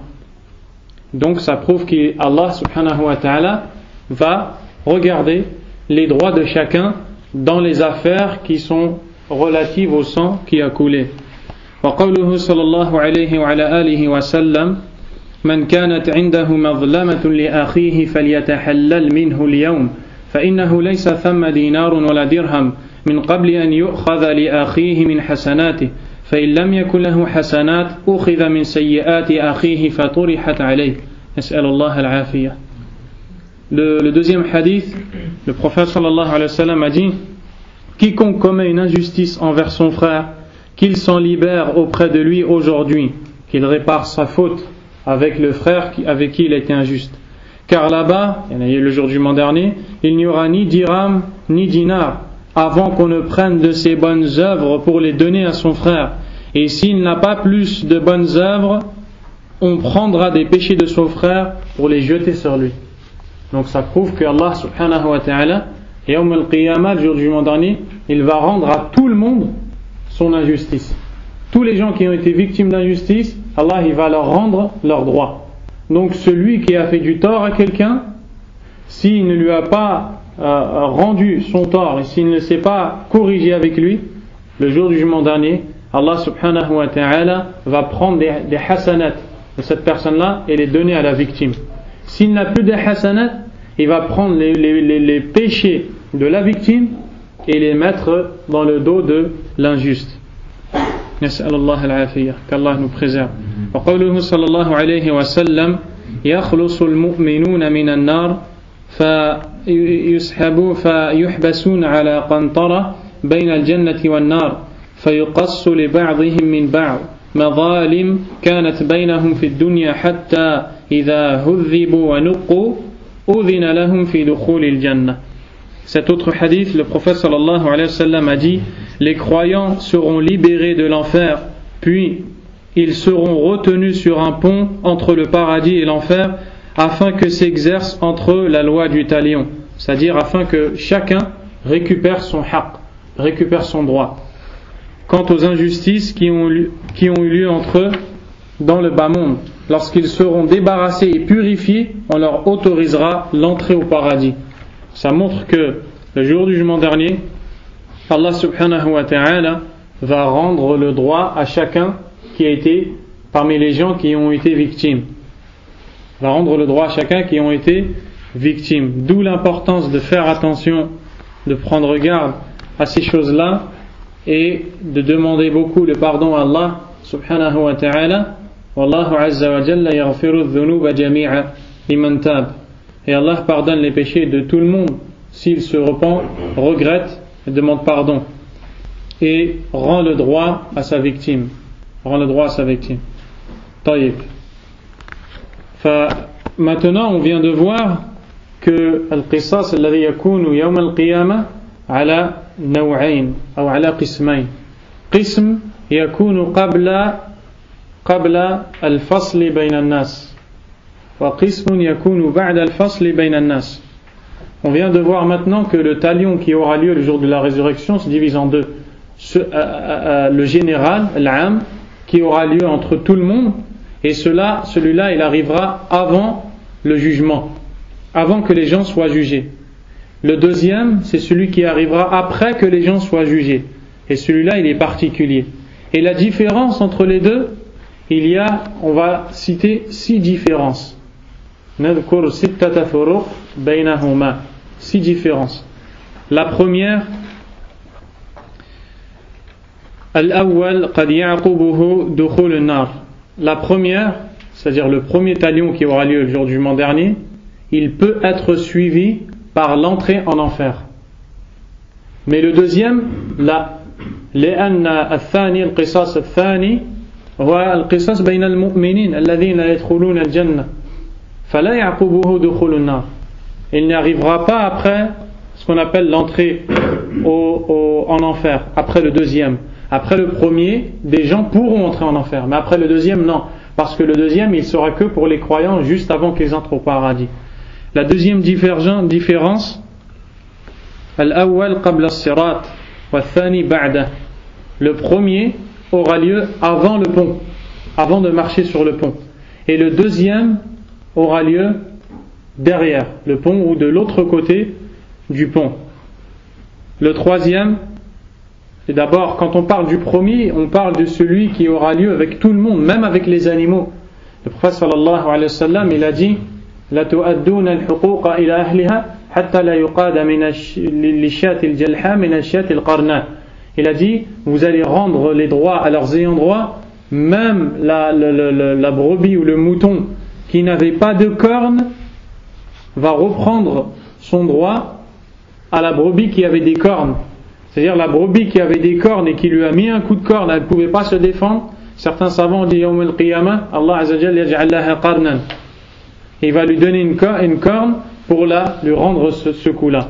Speaker 1: Donc ça prouve qu'Allah subhanahu wa ta'ala va regarder les droits de chacun dans les affaires qui sont relatives au sang qui a coulé. Wa qawluhu sallallahu alayhi wa ala alihi wa sallam: من كانت عنده مظلمة لأخيه فليتحلل منه اليوم فإنه ليس ثم دينار ولا درهم من قبل أن يؤخذ لأخيه من حسناته فإن لم يكن له حسنات أخذ من سيئات أخيه فطرحت عليه نسأل الله العافية. Le deuxième hadith, le prophète sallallahu alayhi wa sallam a dit: quiconque commet une injustice envers son frère, qu'il s'en libère auprès de lui aujourd'hui, qu'il répare sa faute avec le frère avec qui il était injuste. Car là-bas, le jour du jugement dernier, il n'y aura ni dirham ni dinar avant qu'on ne prenne de ses bonnes œuvres pour les donner à son frère. Et s'il n'a pas plus de bonnes œuvres, on prendra des péchés de son frère pour les jeter sur lui. Donc ça prouve que Allah subhanahu wa ta'ala, Yawm al-Qiyamah, le jour du jugement dernier, il va rendre à tout le monde son injustice. Tous les gens qui ont été victimes d'injustice, Allah il va leur rendre leurs droits. Donc celui qui a fait du tort à quelqu'un, s'il ne lui a pas rendu son tort et s'il ne s'est pas corrigé avec lui, le jour du jugement dernier, Allah subhanahu wa ta'ala va prendre des hasanat de cette personne-là et les donner à la victime. S'il n'a plus de hasanat, il va prendre les péchés de la victime et les mettre dans le dos de l'injuste. نسأل الله العافية qu'Allah nous préserve. وقوله صلى الله عليه وسلم يخلص المؤمنون من النار فيحبسون على قنطرة بين الجنة والنار فيقص لبعضهم من بعض مظالم كانت بينهم في الدنيا حتى إذا هذبوا ونقوا أذن لهم في دخول الجنة. Cet autre hadith, le prophète sallallahu alayhi wa sallam a dit: les croyants seront libérés de l'enfer, puis ils seront retenus sur un pont entre le paradis et l'enfer, afin que s'exerce entre eux la loi du talion, c'est-à-dire afin que chacun récupère son haqq, récupère son droit. Quant aux injustices qui ont eu lieu entre eux dans le bas monde, lorsqu'ils seront débarrassés et purifiés, on leur autorisera l'entrée au paradis. Ça montre que le jour du jugement dernier, Allah subhanahu wa ta'ala va rendre le droit à chacun qui a été parmi les gens qui ont été victimes. Va rendre le droit à chacun qui ont été victimes. D'où l'importance de faire attention, de prendre garde à ces choses-là et de demander beaucoup le pardon à Allah subhanahu wa ta'ala. Wallahu azza wa jalla yaghfiru dhunuba jami'a liman tab. Et Allah pardonne les péchés de tout le monde s'il se repent, regrette et demande pardon. Et rend le droit à sa victime. Rend le droit à sa victime. Taïb. Maintenant, on vient de voir que al-qisas alladhi yakunu yawm al-qiyamah ala naw'ayn ou ala qismayn. Qism yakunu qabla al-fasl bayna an-nas. On vient de voir maintenant que le talion qui aura lieu le jour de la résurrection se divise en deux. Le général, l'am, qui aura lieu entre tout le monde, et celui-là il arrivera avant le jugement, avant que les gens soient jugés. Le deuxième, c'est celui qui arrivera après que les gens soient jugés, et celui-là il est particulier. Et la différence entre les deux, on va citer 6 différences. نذكر 6 فروق بينهما 6 différences. La première, الأول قد يعقبه دخول النار. La première, c'est-à-dire le premier talion qui aura lieu le jour du jugement dernier, il peut être suivi par l'entrée en enfer. Mais le deuxième, là, لأن الثاني القصاص الثاني هو القصاص بين المؤمنين الذين يدخلون الجنة. Il n'y arrivera pas après ce qu'on appelle l'entrée en enfer, après le deuxième. Après le premier, des gens pourront entrer en enfer, mais après le deuxième, non. Parce que le deuxième, il sera que pour les croyants juste avant qu'ils entrent au paradis. La deuxième différence, al-awwal qabla as-sirat wa al-thani ba'da. Le premier aura lieu avant le pont, avant de marcher sur le pont. Et le deuxième aura lieu derrière le pont ou de l'autre côté du pont. Le troisième, et d'abord quand on parle du premier, on parle de celui qui aura lieu avec tout le monde, même avec les animaux. Le prophète sallallahu alayhi wa sallam, il a dit: La tu'adduna al-huquqa ila ahliha حتى لا يقاد من للشاة الجلحاء من الشاة القرناء. Il a dit, vous allez rendre les droits à leurs ayants droit, même la brebis ou le mouton qui n'avait pas de cornes va reprendre son droit à la brebis qui avait des cornes. C'est-à-dire la brebis qui avait des cornes et qui lui a mis un coup de corne, elle ne pouvait pas se défendre. Certains savants ont dit Yawm al-Qiyamah, Allah Azza wa Jalla yaj'al laha qarnan. Il va lui donner une corne pour lui rendre ce coup-là.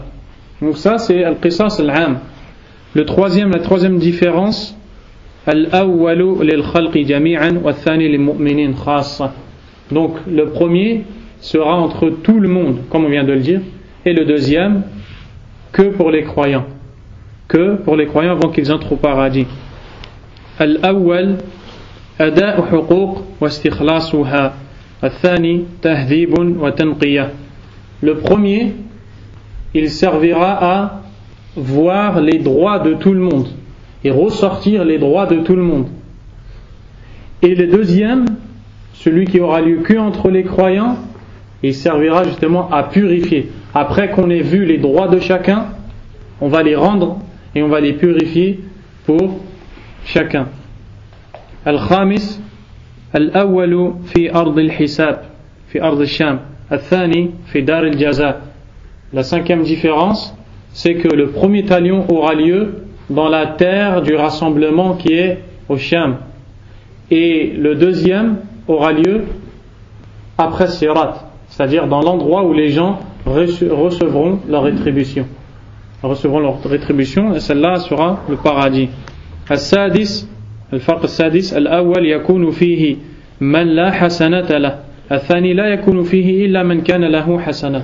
Speaker 1: Donc ça c'est al-qisas al-am. La troisième différence, al-awwalu lil-khalqi jami'an wa al-thani lil-mu'minin khassa. Donc le premier sera entre tout le monde, comme on vient de le dire, et le deuxième que pour les croyants. Que pour les croyants avant qu'ils entrent au paradis. Al-awwal ada'u huquq wa istikhlasuha. Al-thani tahdhibun wa tanqiyah. Le premier, il servira à voir les droits de tout le monde et ressortir les droits de tout le monde. Et le deuxième, celui qui aura lieu qu'entre les croyants, il servira justement à purifier. Après qu'on ait vu les droits de chacun, on va les rendre et on va les purifier pour chacun. Al-Khamis, Al-Awwalu fi ard al-Hisab, fi ard al-Sham, Al-Thani fi dar al-Jaza. La cinquième différence, c'est que le premier talion aura lieu dans la terre du rassemblement qui est au Sham. Et le deuxième aura lieu après Sirat, c'est-à-dire dans l'endroit où les gens recevront leur rétribution. Et celle-là sera le paradis. Al-Sadis, الفرق السادس الأول يكون فيه من لا حسنات له الثاني لا يكون فيه إلا من كان له حسنات.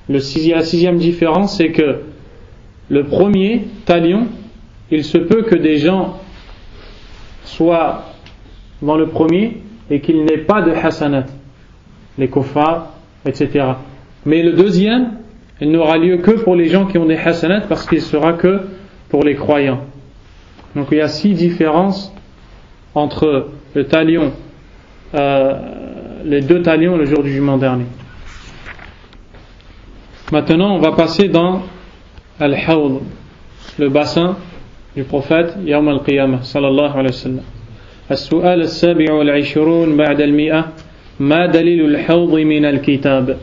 Speaker 1: La sixième différence, c'est que le premier talion, il se peut que des gens soient dans le premier et qu'il n'ait pas de hasanat, les kuffar, etc. Mais le deuxième, il n'aura lieu que pour les gens qui ont des hasanat parce qu'il sera que pour les croyants. Donc il y a 6 différences entre le talion, les 2 talions le jour du jugement dernier. Maintenant on va passer dans Al-Hawd, le bassin du prophète Yawm al-Qiyamah sallallahu alayhi wa sallam. السؤال السابع والعشرون بعد المئة ما دليل الحوض من الكتاب.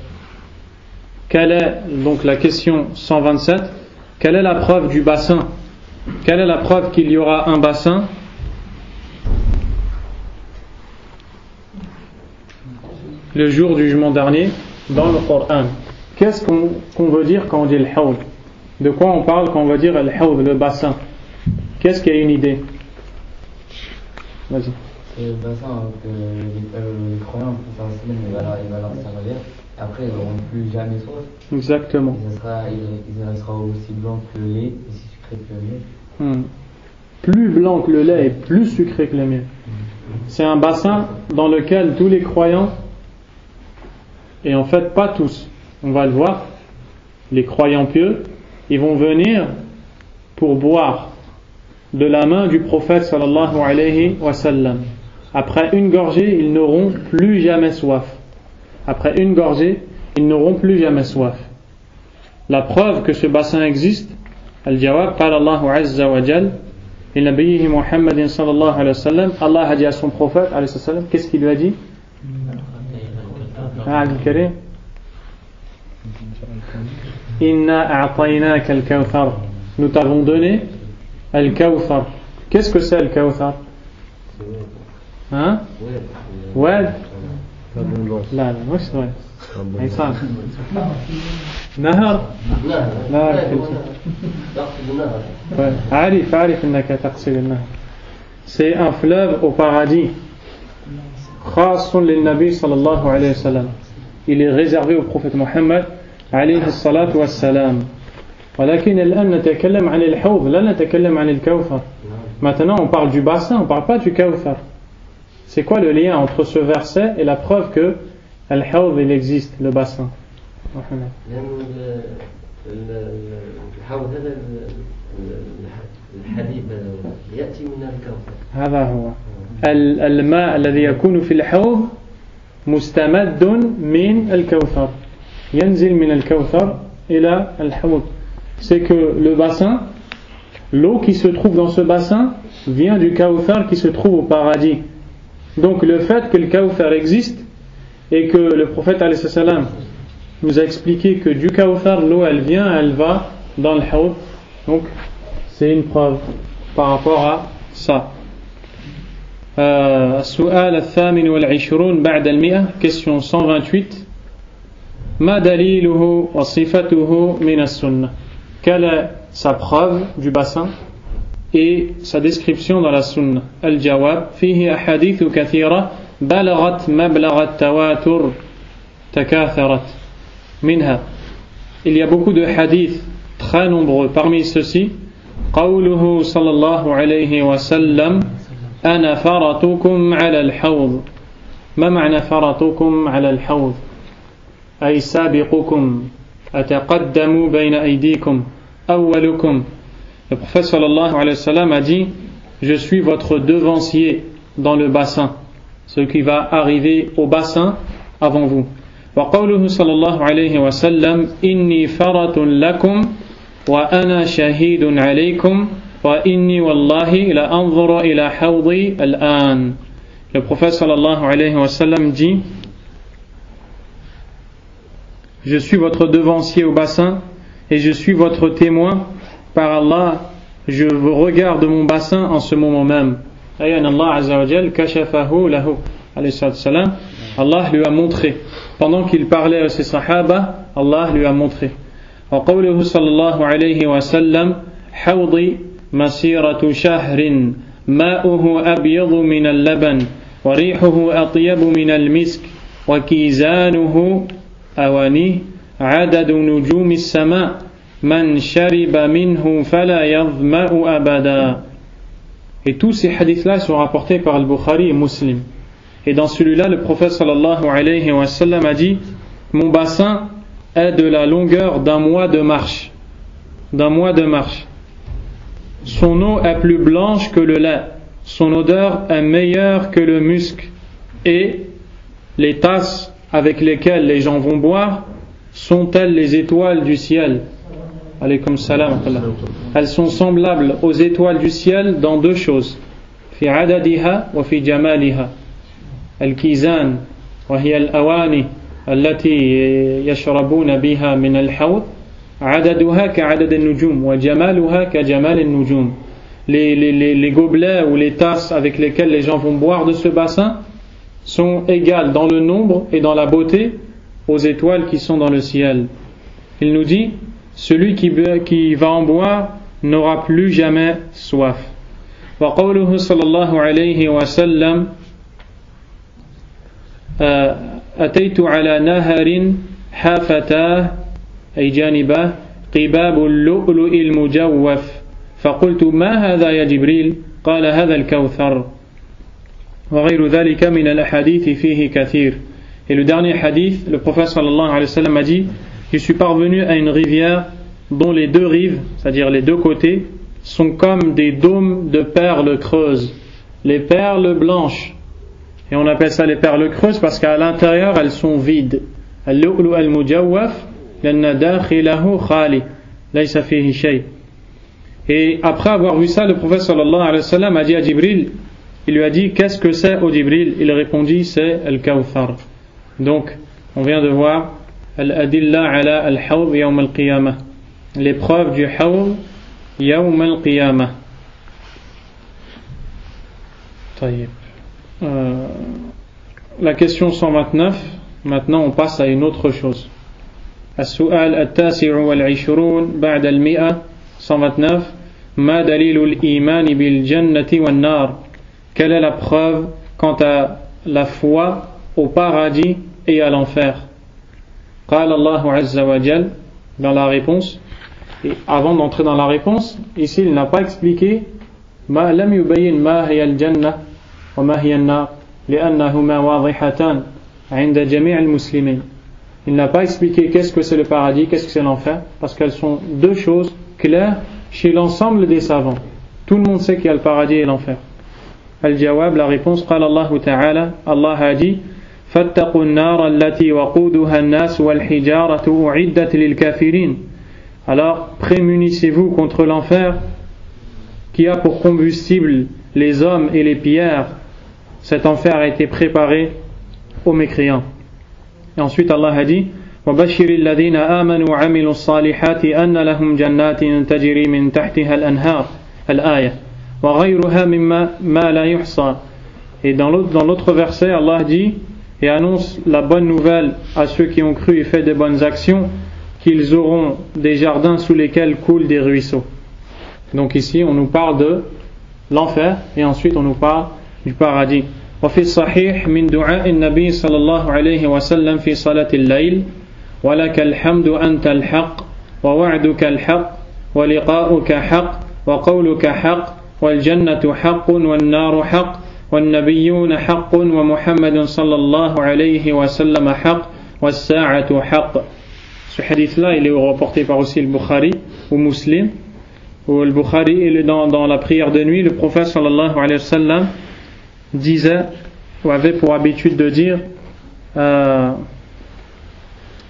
Speaker 1: Quelle est donc la question 127? Quelle est la preuve du bassin? Quelle est la preuve qu'il y aura un bassin? Le jour du jugement dernier dans le Coran. Qu'est-ce qu'on veut dire quand on dit le hawd? De quoi on parle quand on va dire le hawd, le bassin? Qu'est-ce qui a une idée? Vas-y.
Speaker 10: C'est le bassin que les croyants, il va leur servir. Après, ils n'auront plus jamais soif.
Speaker 1: Exactement.
Speaker 10: Il sera aussi blanc que le lait, aussi sucré que le miel.
Speaker 1: Plus blanc que le lait et plus sucré que le miel. C'est un bassin dans lequel tous les croyants, et en fait pas tous, on va le voir, les croyants pieux, ils vont venir pour boire de la main du prophète sallallahu alayhi wa sallam. Après une gorgée, ils n'auront plus jamais soif. Après une gorgée, ils n'auront plus jamais soif. La preuve que ce bassin existe, al-jawab, qala Allahu azza wa jal, li nabiyyihi Muhammadin sallallahu alayhi wa sallam, Allah a dit à son prophète, alayhi wa sallam, qu'est-ce qu'il lui a dit? Al-Karim, Inna a'taynaka al-kawthar. Nous t'avons donné al-kawthar. Qu'est-ce que c'est al-kawthar? Hein? Ouais. لا مش وين عصام نهر لا عارف انك تقصد النهر. C'est un fleuve au paradis خاص للنبي صلى الله عليه وسلم. Il est réservé au prophète Mohammed عليه الصلاة والسلام. ولكن الآن نتكلم عن الحوض لا نتكلم عن الكوثر. Maintenant on parle du bassin, on ne parle pas du kawthar. C'est quoi le lien entre ce verset et la preuve que Al-Hawd il existe, le bassin? هذا هو الماء الذي يكون في الحوض مستمد من الكوثر، ينزل من الكوثر ila al-hawd. C'est que le bassin, l'eau qui se trouve dans ce bassin vient du Kawthar qui se trouve au paradis. Donc le fait que le Kawthar existe et que le prophète alayhi salam nous a expliqué que du Kawthar l'eau elle vient, elle va dans le hawd, donc c'est une preuve par rapport à ça. السؤال الثامن والعشرون بعد المئة, question 128. ما دليله وصفته من السنة. Quelle est sa preuve du bassin et sa description dans la sunna? الجواب فيه أحاديث كثيرة بلغت مبلغ التواتر تكاثرت منها. Il y a beaucoup de hadiths très nombreux. Parmi ceux-ci, قوله صلى الله عليه وسلم أنا فرطكم على الحوض. ما معنى فرطكم على الحوض؟ أي سابقكم أتقدم بين أيديكم أولكم. Le prophète sallallahu alayhi wa sallam a dit: je suis votre devancier dans le bassin, ce qui va arriver au bassin avant vous. وقوله صلى الله عليه وسلم إني فرط لكم وأنا شهيد عليكم وإني والله لأنظر إلى حوضي الآن. Le prophète sallallahu alayhi wa sallam dit: je suis votre devancier au bassin et je suis votre témoin. Par Allah, je vous regarde mon bassin en ce moment même. Allah Azza wa Jal kashafahu lahu alayhi salam. Allah lui a montré. Pendant qu'il parlait à ses sahaba, Allah lui a montré. Wa qawluhu sallallahu alayhi wa sallam hawdi masiratu shahrin ma'uhu abyadu min al-laban wa rihuhu atyabu min al-misk wa kizanuhu awani adadu nujumi as-sama' man shariba minhu fala yadhma'u abada. Et tous ces hadiths-là sont rapportés par Al-Bukhari et Muslim. Et dans celui-là, le prophète sallallahu alayhi wa sallam a dit: mon bassin est de la longueur d'un mois de marche. D'un mois de marche. Son eau est plus blanche que le lait. Son odeur est meilleure que le musc. Et les tasses avec lesquelles les gens vont boire sont-elles les étoiles du ciel? Alaykum salam. Elles sont semblables aux étoiles du ciel dans deux choses: fi adadiha wa fi jamaliha. Al-kizan wa hiya al-awani allati yashrabuna biha min al-hawd adaduha ka adad an-nujum wa jamaluha ka jamal an-nujum. Les gobelets ou les tasses avec lesquelles les gens vont boire de ce bassin sont égales dans le nombre et dans la beauté aux étoiles qui sont dans le ciel. Il nous dit: celui qui va en boire n'aura plus jamais soif. Wa qawluhu sallallahu alayhi wa sallam ataytu ala naharin hafatah ay janibah qibab al-lu'lu' al-mujawwaf faqultu ma hadha ya Jibril qala hadha al-kawthar wa ghayru dhalika min al-ahadith fihi kathir. Et le dernier hadith, le prophète sallallahu alayhi wa sallam a dit: je suis parvenu à une rivière dont les deux rives, c'est-à-dire les deux côtés, sont comme des dômes de perles creuses, les perles blanches. Et on appelle ça les perles creuses parce qu'à l'intérieur elles sont vides. Al-lu'lu' al-mujawwaf lanna dakhilahu khali laysa fihi shay. Et après avoir vu ça, le prophète sallallahu alayhi wa sallam a dit à Jibril, il lui a dit: qu'est-ce que c'est, ô Jibril? Il répondit: c'est al-kawthar. Donc on vient de voir Al-adilla ala al-hawd yawm al-qiyamah, l'épreuve du hawd yawm al-qiyamah. La question 129. Maintenant on passe à une autre chose. السؤال التاسع والعشرون بعد المئة 129. ما دليل الإيمان بالجنة والنار. Quelle est la preuve quant à la foi au paradis et à l'enfer? قال الله عز وجل, dans la réponse. Et avant d'entrer dans la réponse, ici il n'a pas expliqué ما لم يبين ما هي الجنة وما هي النار لأنهما واضحتان عند جميع المسلمين. Il n'a pas expliqué qu'est-ce que c'est le paradis, qu'est-ce que c'est l'enfer, parce qu'elles sont deux choses claires chez l'ensemble des savants. Tout le monde sait qu'il y a le paradis et l'enfer. Al-Jawab, la réponse, قال الله تعالى, Allah a dit: فاتقوا النار التي وقودها الناس والحجارة أعدت للكافرين. Alors prémunissez-vous contre l'enfer qui a pour combustible les hommes et les pierres. Cet enfer a été préparé aux mécréants. Et ensuite Allah a dit وَبَشِّرِ الَّذِينَ آمَنُوا وَعَمِلُوا الصَّالِحَاتِ أَنَّ لَهُمْ جَنَّاتٍ تَجْرِي مِنْ تَحْتِهَا الْأَنْهَارُ الآية وَغَيْرُهَا مِمَّا لَا يُحْصَى. Et dans l'autre verset Allah dit et annonce la bonne nouvelle à ceux qui ont cru et fait de bonnes actions qu'ils auront des jardins sous lesquels coulent des ruisseaux. Donc ici on nous parle de l'enfer et ensuite on nous parle du paradis. وفي الصحيح من دعاء النبي صلى الله عليه وسلم في صلاة الليل ولك الحمد أنت الحق ووعدك الحق ولقاؤك حق وقولك حق والجنة حق والنار حق والنبيون حق ومحمد صلى الله عليه وسلم حق والساعة حق. Ce hadith-là, il est rapporté par aussi le Bukhari ou Muslim. Où le Bukhari, dans la prière de nuit, le prophète sallallahu alayhi wa sallam disait ou avait pour habitude de dire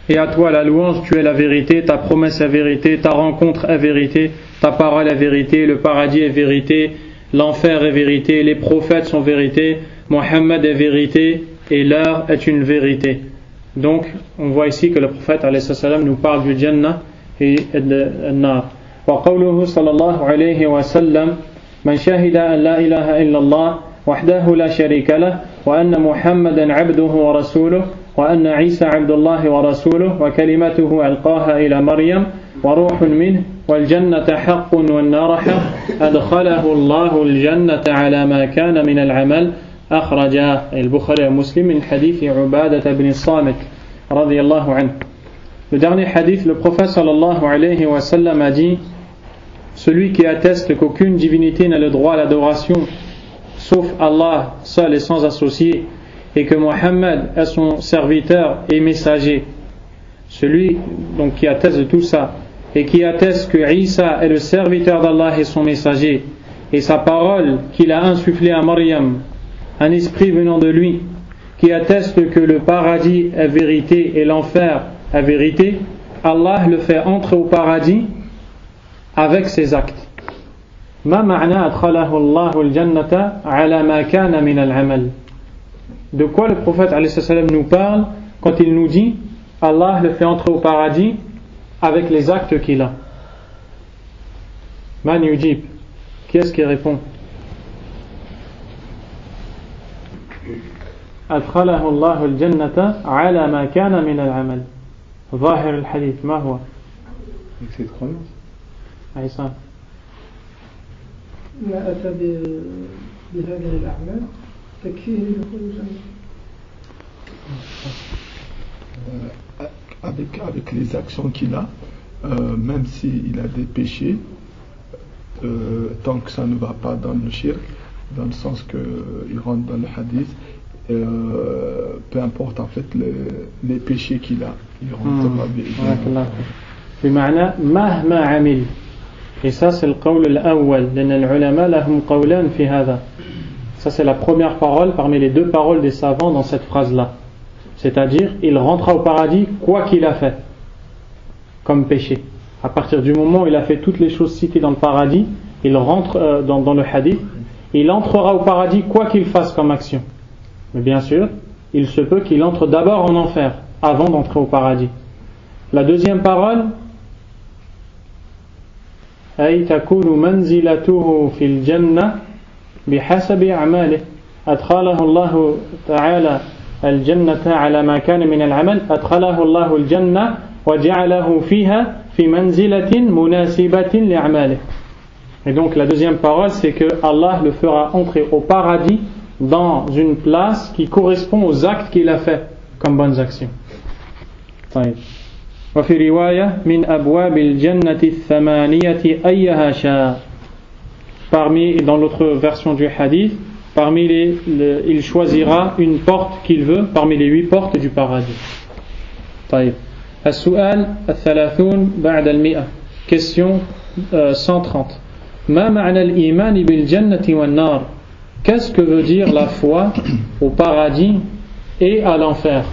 Speaker 1: et à toi la louange, tu es la vérité, ta promesse est vérité, ta rencontre est vérité, ta parole est vérité, le paradis est vérité, l'enfer est vérité, les prophètes sont vérité, Mohammed est vérité et l'heure est une vérité. Donc on voit ici que le prophète alayhi salam nous parle du Jannah et de Nar. Wa qawluhu sallallahu alayhi wa sallam man shahida an la ilaha illa Allah wahdahu la sharika lah wa anna Muhammadan abduhu wa rasuluhu wa anna Isa abdullahi wa rasuluhu wa kalimatuhu alqaha ila Maryam wa ruhun minhu wal jannata haqqun wan nar haqq adkhalahu Allahu al jannata ala ma kana min al amal أخرجاه البخاري ومسلم من حديث عبادة بن الصامت رضي الله عنه. Le dernier hadith, le prophète sallallahu alayhi wa sallam a dit celui qui atteste qu'aucune divinité n'a le droit à l'adoration sauf Allah seul et sans associé et que Mohammed est son serviteur et messager, celui donc qui atteste de tout ça et qui atteste que Isa est le serviteur d'Allah et son messager et sa parole qu'il a insufflée à Maryam, un esprit venant de lui, qui atteste que le paradis est vérité et l'enfer est vérité, Allah le fait entrer au paradis avec ses actes. Ma ma'na adkhalahu Allahu al-jannata ala ma kana min al-amal. De quoi le prophète alayhi salam nous parle quand il nous dit Allah le fait entrer au paradis avec les actes qu'il a. Man yujib. Qui est-ce qui répond? أدخله الله الجنة على ما كان من العمل. ظاهر الحديث ما هو؟
Speaker 2: Avec cette croyance.
Speaker 1: عيسى.
Speaker 11: ما أتى بهذه الأعمال تكفيه لدخول الجنة.
Speaker 12: Avec les actions qu'il a, même s'il a des péchés, tant que ça ne va pas dans le shirk, dans le sens qu'il rentre dans le hadith, peu importe en fait les péchés qu'il a, il rentre dans
Speaker 1: بمعنى مهما عمل. Et ça c'est le qawl al-awwal لأن العلماء لهم قولان في هذا. Ça c'est la première parole parmi les deux paroles des savants dans cette phrase là, c'est-à-dire il rentrera au paradis quoi qu'il a fait comme péché. À partir du moment où il a fait toutes les choses citées dans le paradis, il rentre dans le hadith, il entrera au paradis quoi qu'il fasse comme action. Mais bien sûr, il se peut qu'il entre d'abord en enfer avant d'entrer au paradis. La deuxième parole, أي تكون منزلته في الجنة بحسب أعماله أدخله الله تعالى الجنة على ما كان من العمل أدخله الله الجنة وجعله فيها في منزلة مناسبة لأعماله. Et donc la deuxième parole, c'est que Allah le fera entrer au paradis dans une place qui correspond aux actes qu'il a fait comme bonnes actions. وفي رواية من أبواب الجنة الثمانية أيها شاء. Parmi, dans l'autre version du hadith, parmi il choisira une porte qu'il veut parmi les 8 portes du paradis. طيب. السؤال الثلاثون بعد المئة. Question 130. ما معنى الإيمان بالجنة والنار? Qu'est-ce que veut dire la foi au paradis et à l'enfer.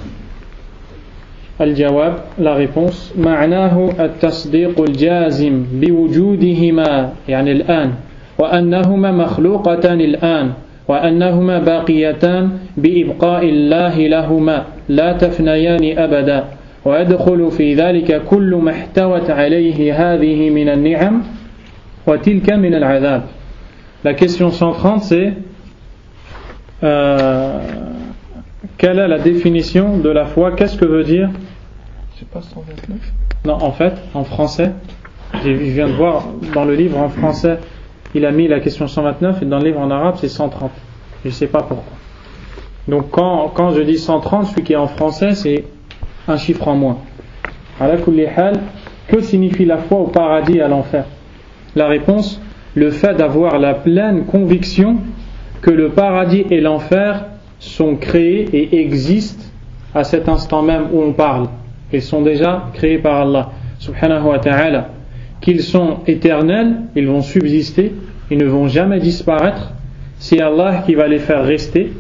Speaker 1: Al-Jawab, la réponse, معناه التصديق الجازم بوجودهما يعني الآن وأنهما مخلوقتان الآن وأنهما باقيتان بإبقاء الله لهما لا تفنيان أبدا ويدخل في ذلك كل ما احتوت عليه هذه من النعم وتلك من العذاب. La question 130 c'est quelle est la définition de la foi? Qu'est-ce que veut dire?
Speaker 12: C'est pas 129?
Speaker 1: Non, en fait, en français, je viens de voir dans le livre en français, il a mis la question 129 et dans le livre en arabe c'est 130. Je ne sais pas pourquoi. Donc quand je dis 130, celui qui est en français c'est un chiffre en moins. Ala kulli hal, que signifie la foi au paradis et à l'enfer? La réponse, le fait d'avoir la pleine conviction que le paradis et l'enfer sont créés et existent à cet instant même où on parle. Ils sont déjà créés par Allah subhanahu wa ta'ala, qu'ils sont éternels, ils vont subsister, ils ne vont jamais disparaître, c'est Allah qui va les faire rester,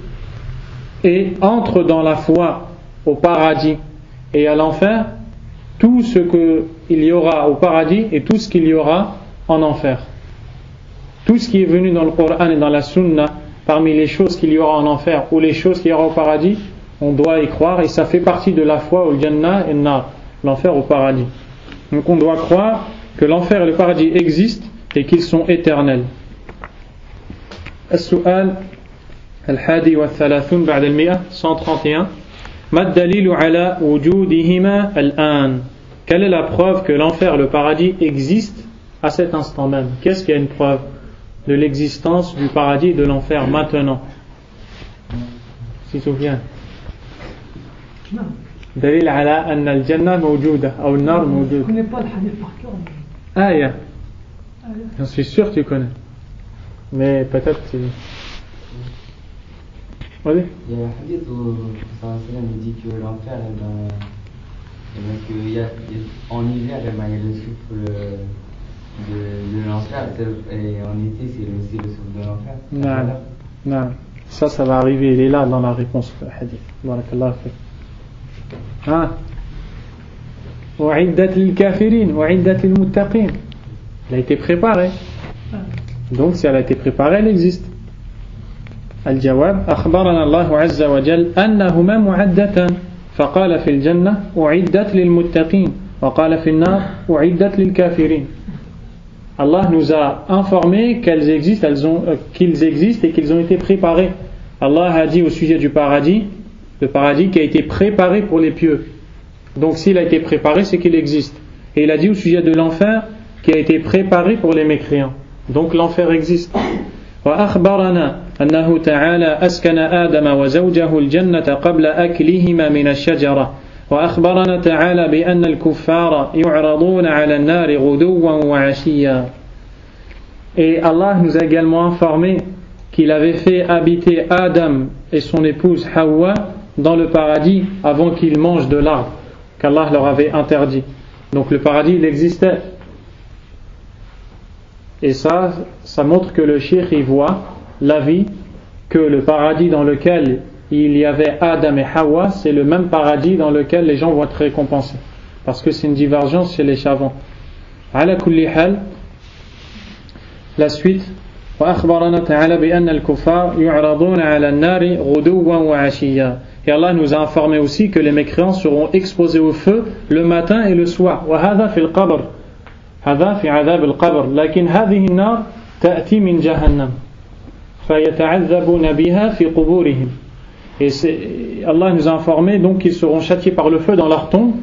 Speaker 1: et entre dans la foi au paradis et à l'enfer tout ce qu'il y aura au paradis et tout ce qu'il y aura en enfer. Tout ce qui est venu dans le Coran et dans la Sunna parmi les choses qu'il y aura en enfer ou les choses qu'il y aura au paradis, on doit y croire et ça fait partie de la foi au Jannah et Nar, l'enfer au paradis. Donc on doit croire que l'enfer et le paradis existent et qu'ils sont éternels. السؤال الحادي والثلاثون بعد المئة 131 ما الدليل على وجودهما الآن? Quelle est la preuve que l'enfer et le paradis existent à cet instant même? Qu'est-ce qui a une preuve de l'existence du paradis et de l'enfer maintenant? Si Soufiane. دليل على أن الجنة موجودة أو النار موجودة.
Speaker 11: Je connais pas le hadith par cœur.
Speaker 1: Ah, j'en suis sûr que tu connais. Mais peut-être tu...
Speaker 10: Il y a un hadith où il dit que l'enfer, en hiver, il y a le souffle de l'enfer et en été, c'est aussi le souffle de l'enfer.
Speaker 1: Non. Ça va arriver, il est là dans la réponse du hadith. Barakallahu fik. وعدت للكافرين وعدت للمتقين. Elle a été préparée. Donc si elle a été préparée, elle existe. الجواب أخبرنا الله عز وجل أنهما معدتان فقال في الجنة أعدت للمتقين وقال في النار أعدت للكافرين. Allah nous a informé qu'ils existent et qu'ils ont été préparés. Allah a dit au sujet du paradis, le paradis qui a été préparé pour les pieux. Donc s'il a été préparé, c'est qu'il existe. Et il a dit au sujet de l'enfer qui a été préparé pour les mécréants. Donc l'enfer existe. وأخبرنا أنه تعالى أسكن آدم وزوجه الجنة قبل أكلهما من الشجرة وأخبرنا تعالى بأن الكفار يعرضون على النار غدوا وعشيا. Et Allah nous a également informé qu'il avait fait habiter Adam et son épouse Hawa dans le paradis avant qu'ils mangent de l'arbre qu'Allah leur avait interdit. Donc le paradis il existait. Et ça montre que le cheikh y voit l'avis que le paradis dans lequel il y avait Adam et Hawa, c'est le même paradis dans lequel les gens vont être récompensés. Parce que c'est une divergence chez les savants. Ala kulli hal, la suite. وأخبرنا تعالى بأن الكفار يعرضون على النار غدوا وعشيا. Et Allah nous a informé aussi que les mécréants seront exposés au feu le matin et le soir. وهذا في القبر. هذا في عذاب القبر. لكن هذه النار تأتي من جهنم فيتعذبون بها في قبورهم. Et Allah nous a informé donc qu'ils seront châtiés par le feu dans leur tombe,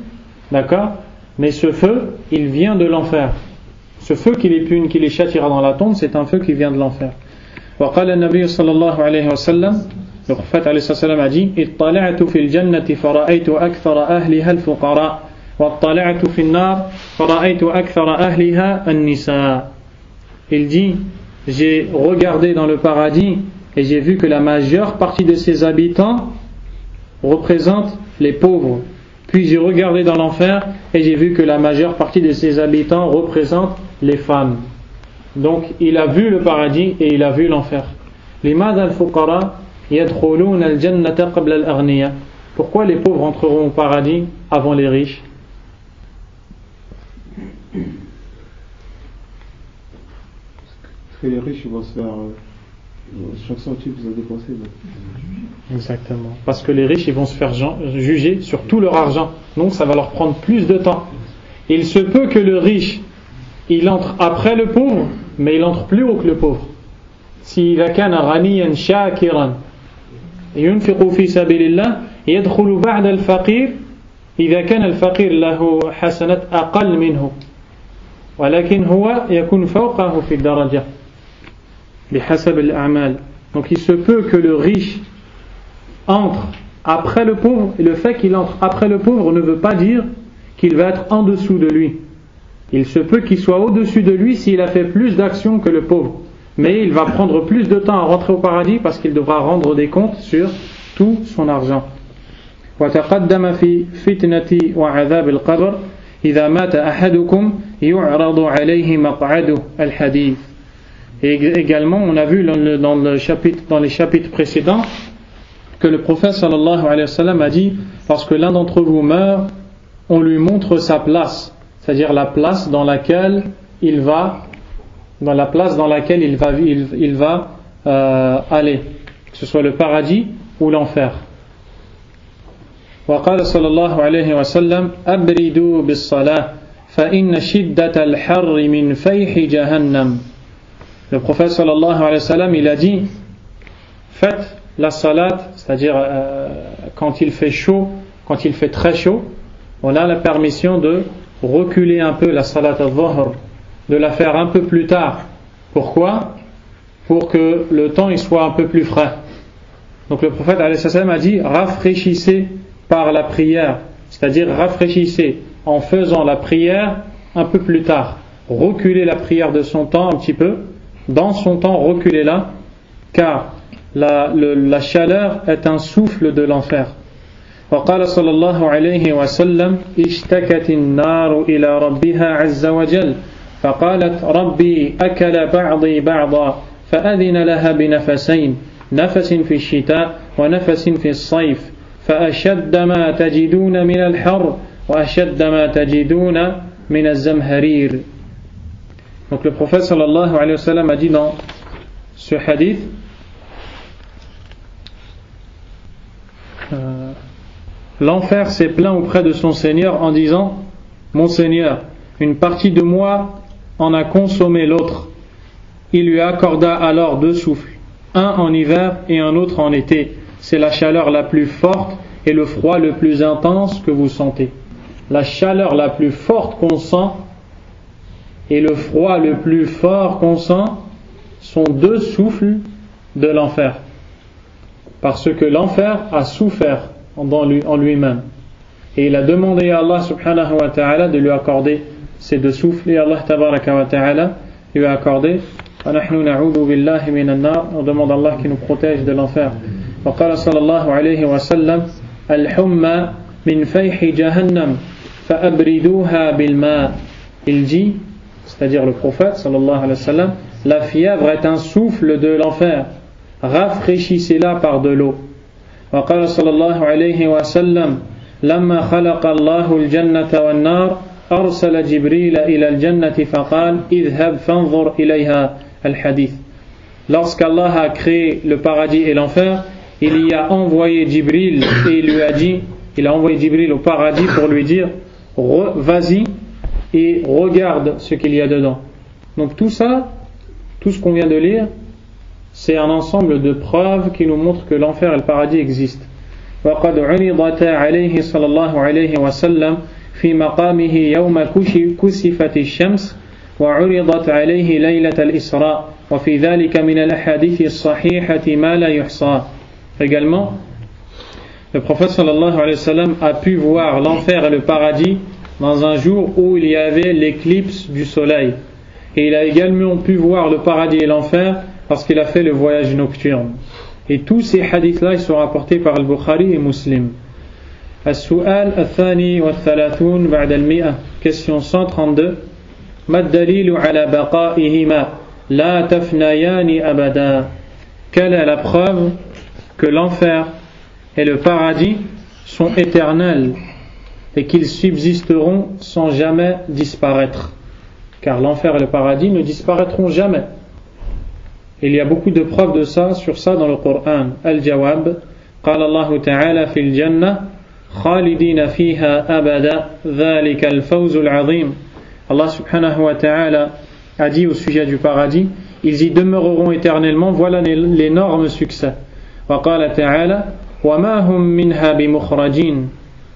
Speaker 1: d'accord? Mais ce feu, il vient de l'enfer. Ce feu qui les châtiera dans la tombe, c'est un feu qui vient de l'enfer. وقال النبي صلى الله عليه وسلم, le prophète عليه الصلاة والسلام a dit: اطلعت في الجنة فرأيت أكثر أهلها الفقراء واطلعت في النار فرأيت أكثر أهلها النساء. Il dit: j'ai regardé dans le paradis et j'ai vu que la majeure partie de ses habitants représente les pauvres. Puis j'ai regardé dans l'enfer et j'ai vu que la majeure partie de ses habitants représente les femmes. Donc il a vu le paradis et il a vu l'enfer. لماذا الفقراء يدخلون الجنة قبل الأغنياء? pourquoi les pauvres entreront au paradis avant les riches?
Speaker 2: Parce que les riches vont se faire chaque centime qu'ils ont dépensé.
Speaker 1: Exactement. Parce que les riches ils vont se faire juger sur tout leur argent. Donc ça va leur prendre plus de temps. Il se peut que le riche il entre après le pauvre, mais il entre plus haut que le pauvre. Si كان غنيا شاكرا ينفق في سبيل الله يدخل بعد الفقير إذا كان الفقير له حسنات أقل منه ولكن هو يكون فوقه في الدرجة بحسب الأعمال. Donc il se peut que le riche entre après le pauvre, et le fait qu'il entre après le pauvre ne veut pas dire qu'il va être en dessous de lui. Il se peut qu'il soit au-dessus de lui s'il a fait plus d'actions que le pauvre, mais il va prendre plus de temps à rentrer au paradis parce qu'il devra rendre des comptes sur tout son argent. وتقدم في فتنة وعذاب القبر إذا مات أحدكم يعرض عليه مقعده الحديث. Et également, on a vu dans les chapitres précédents que le prophète sallallahu alayhi wa sallam a dit, lorsque l'un d'entre vous meurt, on lui montre sa place, c'est-à-dire la place dans laquelle il va aller, que ce soit le paradis ou l'enfer. وقال صلى الله عليه وسلم أبردوا بالصلاة فإن شدة الحر من فيح جهنم. Le prophète sallallahu alayhi wa sallam il a dit, faites la salat, c'est-à-dire quand il fait chaud, quand il fait très chaud, on a la permission de reculer un peu la salat al-dhuhr, de la faire un peu plus tard. Pourquoi? Pour que le temps il soit un peu plus frais. Donc le prophète alayhi wa sallam a dit, rafraîchissez par la prière, c'est-à-dire rafraîchissez en faisant la prière un peu plus tard. Reculez la prière de son temps un petit peu, dans son temps reculez-la, car la chaleur est un souffle de l'enfer. وقال صلى الله عليه وسلم اشتكت النار إلى ربها عز وجل فقالت ربي أكل بعضي بعضا فأذن لها بنفسين نفس في الشتاء ونفس في الصيف فأشد ما تجدون من الحر وأشد ما تجدون من الزمهرير. Donc le prophète sallallahu alayhi wa sallam a dit dans ce hadith, l'enfer s'est plaint auprès de son Seigneur en disant, mon Seigneur, une partie de moi en a consommé l'autre. Il lui accorda alors deux souffles, un en hiver et un autre en été. C'est la chaleur la plus forte et le froid le plus intense que vous sentez. La chaleur la plus forte qu'on sent et le froid le plus fort qu'on sent sont deux souffles de l'enfer. Parce que l'enfer a souffert en lui-même. Et il a demandé à Allah subhanahu wa ta'ala de lui accorder ces deux souffles. Et Allah tabaraka wa ta'ala lui a accordé. On demande à Allah qui nous protège de l'enfer. وقال صلى الله عليه وسلم الحمى من فيح جهنم فأبردوها بالماء. Il dit, c'est-à-dire le prophète sallallahu alayhi wa sallam, la fièvre est un souffle de l'enfer, rafraîchissez-la par de l'eau. وقال صلى الله عليه وسلم لما خلق الله الجنة والنار أرسل جبريل إلى الجنة فقال اذهب فانظر إليها الحديث. Lorsqu'Allah a créé le paradis et l'enfer, il y a envoyé Jibril et il lui a dit, il a envoyé Jibril au paradis pour lui dire vas-y et regarde ce qu'il y a dedans. Donc tout ça, tout ce qu'on vient de lire, c'est un ensemble de preuves qui nous montrent que l'enfer et le paradis existent. وقد عرضت عليه صلى الله عليه وسلم في مقامه يوم كسفت الشمس وعرضت عليه ليلة الإسراء وفي ذلك من الأحاديث الصحيحة ما لا يحصى. Également, le prophète sallallahu alayhi wa sallam a pu voir l'enfer et le paradis dans un jour où il y avait l'éclipse du soleil. Et il a également pu voir le paradis et l'enfer parce qu'il a fait le voyage nocturne. Et tous ces hadiths-là, ils sont rapportés par Al-Bukhari et Muslim. السؤال الثاني والثلاثون بعد المئة. Question 132. ما الدليل على بقائهما لا تفنيان أبدا. Quelle est la preuve que l'enfer et le paradis sont éternels et qu'ils subsisteront sans jamais disparaître. Car l'enfer et le paradis ne disparaîtront jamais. Il y a beaucoup de preuves de ça, sur ça dans le Coran. Al-Jawab, قال الله تعالى في الجنة خالدين فيها أبدا ذلك الفوز العظيم. Allah subhanahu wa ta'ala a dit au sujet du paradis, ils y demeureront éternellement, voilà l'énorme succès. وقال تعالى وما هم منها بمخرجين.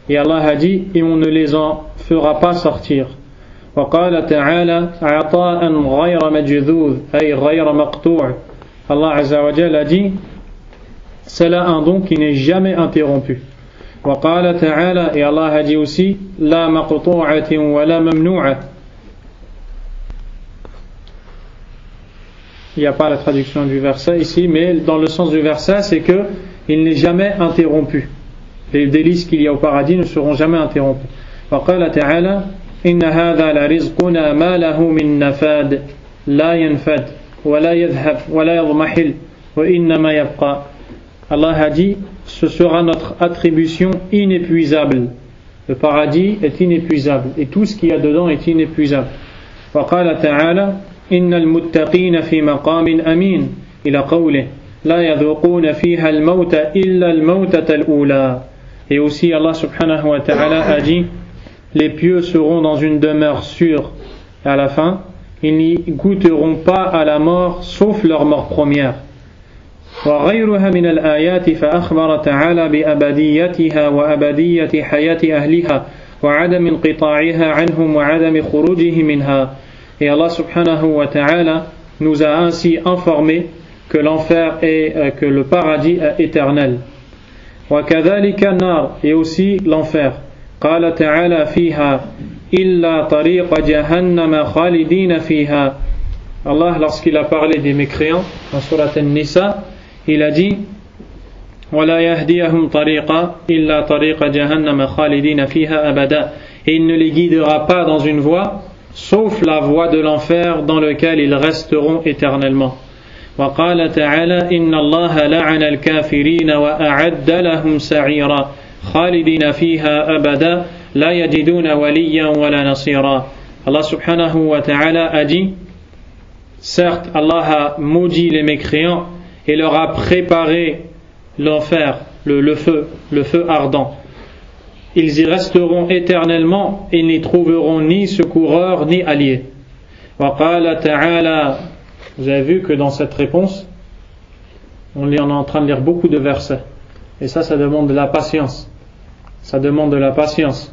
Speaker 1: Et Allah a dit, et on ne les en fera pas sortir. وقال تعالى عطاء غير مجذوذ أي غير مقطوع. Allah azza wa jalla a dit, c'est là un don qui n'est jamais interrompu. وقال تعالى, et Allah a dit aussi, لا مقطوعة ولا ممنوعة. Il n'y a pas la traduction du verset ici, mais dans le sens du verset, c'est que il n'est jamais interrompu. Les délices qu'il y a au paradis ne seront jamais interrompus. وقال تعالى إن هذا لرزقنا ما له من نفاد لا ينفد ولا يذهب ولا يضمحل وإنما يبقى. Allah a dit, ce sera notre attribution inépuisable. Le paradis est inépuisable et tout ce qu'il y a dedans est inépuisable. وقال تعالى إن المتقين في مقام أمين إلى قوله لا يذوقون فيها الموت إلا الموتة الأولى. Et aussi Allah subhanahu wa ta'ala a dit, les pieux seront dans une demeure sûre. Et à la fin, ils n'y goûteront pas à la mort sauf leur mort première. وغيرها من الآيات فأخبر تعالى بأبديتها وأبدية حياة أهلها وعدم انقطاعها عنهم وعدم خروجه منها. Et Allah subhanahu wa ta'ala nous a ainsi informé que l'enfer est, que le paradis est éternel. وكذلك النار, et aussi l'enfer. قال تعالى فيها إلا طريق جهنم خالدين فيها. Allah, lorsqu'il a parlé des mécréants dans Surat An-Nisa, il a dit ولا يهديهم طريقا إلا طريق جهنم خالدين فيها أبدا. Et il ne les guidera pas dans une voie sauf la voie de l'enfer dans lequel ils resteront éternellement. وقال تعالى إن الله لعن الكافرين وأعد لهم سعيرا خالدين فيها أبدا لا يجدون وليا ولا نصيرا. Allah subhanahu wa ta'ala a dit, certes Allah a maudit les mécréants et leur a préparé l'enfer, le feu ardent. Ils y resteront éternellement et n'y trouveront ni secoureur ni allié. وقال تعالى, vous avez vu que dans cette réponse, on est en train de lire beaucoup de versets. Et ça demande de la patience. Ça demande de la patience.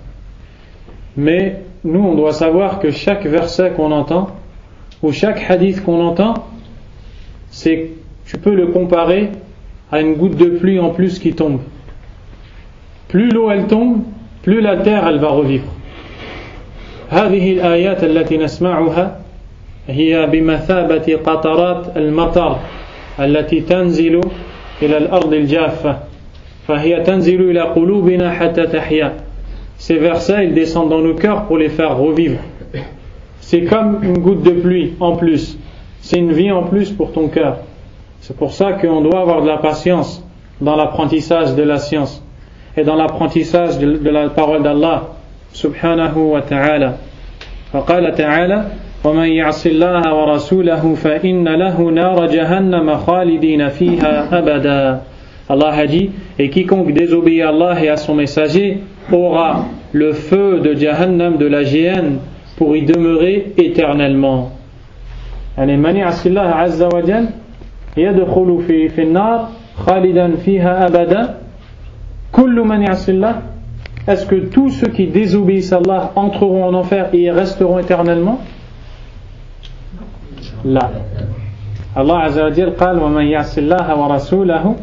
Speaker 1: Mais nous, on doit savoir que chaque verset qu'on entend, ou chaque hadith qu'on entend, tu peux le comparer à une goutte de pluie en plus qui tombe. Plus l'eau elle tombe, plus la terre elle va revivre. هذه الآيات التي نسمعها هي بمثابة قطرات المطر التي تنزل إلى الأرض الجافة فهي تنزل إلى قلوبنا حتى تحيا. Ces versets ils descendent dans nos cœurs pour les faire revivre. C'est comme une goutte de pluie en plus. C'est une vie en plus pour ton cœur. C'est pour ça qu'on doit avoir de la patience dans l'apprentissage de la science et dans l'apprentissage de la parole d'Allah subhanahu wa ta'ala. فقال تعالى ومن يعص الله ورسوله فإن له نار جهنم خالدين فيها أبدا. Allah a dit, et quiconque désobéit à Allah et à son messager aura le feu de Jahannam, de la géhenne, pour y demeurer éternellement. يعني من يعص الله عز وجل يدخل في النار خالدا فيها أبدا. كل من يعص الله. Est-ce que tous ceux qui désobéissent à Allah entreront en enfer et y resteront éternellement? لا. Allah عز وجل قال ومن يعص الله ورسوله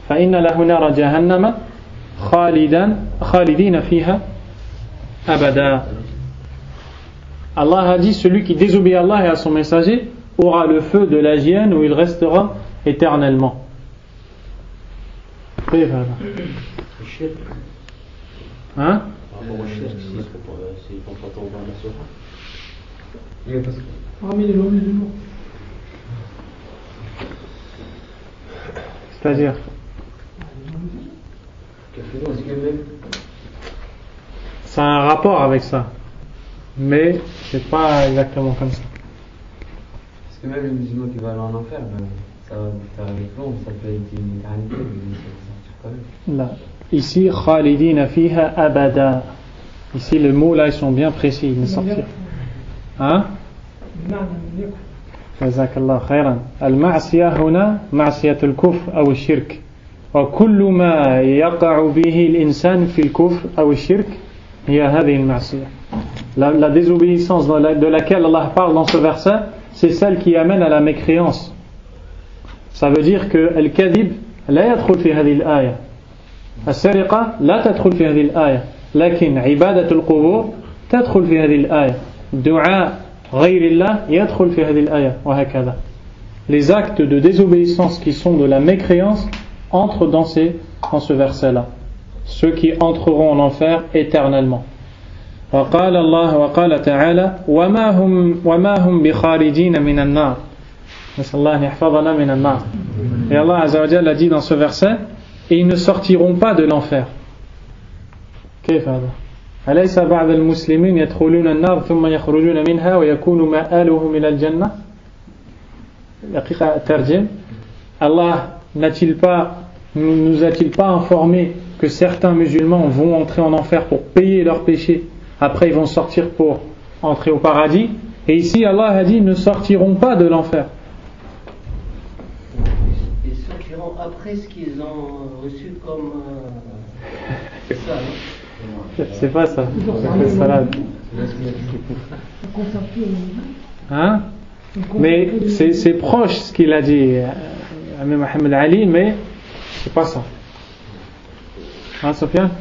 Speaker 1: فإن له نار جهنم خالدين فيها أبدا. Allah a dit celui qui désobéit à Allah et à son messager aura le feu de la géhenne où il restera éternellement. Hein? C'est-à-dire rapport avec ça, mais c'est pas exactement comme ça.
Speaker 10: Parce que même les musulmans qui vont aller en enfer, ça va faire avec l'ombre, ça peut être une éternité, mais ça va sortir quand même.
Speaker 1: Là. Ici, khalidina fiha abada. Ici, les mots là, ils sont bien précis, ils ne sortiront. Hein? جزاك الله خيرا. المعصية هنا معصية الكفر أو الشرك، وكل ما يقع به الإنسان في الكفر أو الشرك هي هذه المعصية. La désobéissance de laquelle Allah parle dans ce verset, c'est celle qui amène à la mécréance. Ça veut dire que الكذب لا يدخل في هذه الآية، السرقة لا تدخل في هذه الآية، لكن عبادة القبور تدخل في هذه الآية، دعاء غير الله يدخل في هذه الآية وهكذا. Les actes de désobéissance qui sont de la mécréance entrent dans ce verset-là. Ceux qui entreront en enfer éternellement. وقال الله وقال تعالى وما هم بخارجين من النار. نسأل الله أن يحفظنا من النار. Et Allah Azza wa Jalla a dit dans ce verset, et ils ne sortiront pas de l'enfer. كيف هذا؟ أليس بعض المسلمين يدخلون النار ثم يخرجون منها ويكون مآلهم إلى الجنة؟ دقيقة ترجم. Allah nous a-t-il pas informé que certains musulmans vont entrer en enfer pour payer leurs péchés, après ils vont sortir pour entrer au paradis, et ici Allah a dit ils ne sortiront pas de l'enfer.
Speaker 7: Ils sortiront après ce qu'ils ont reçu comme ça, non?
Speaker 1: C'est pas ça. C'est salade. Hein? Mais c'est proche ce qu'il a dit Ami Mohamed Ali, mais c'est pas ça. Hein, Sofiane?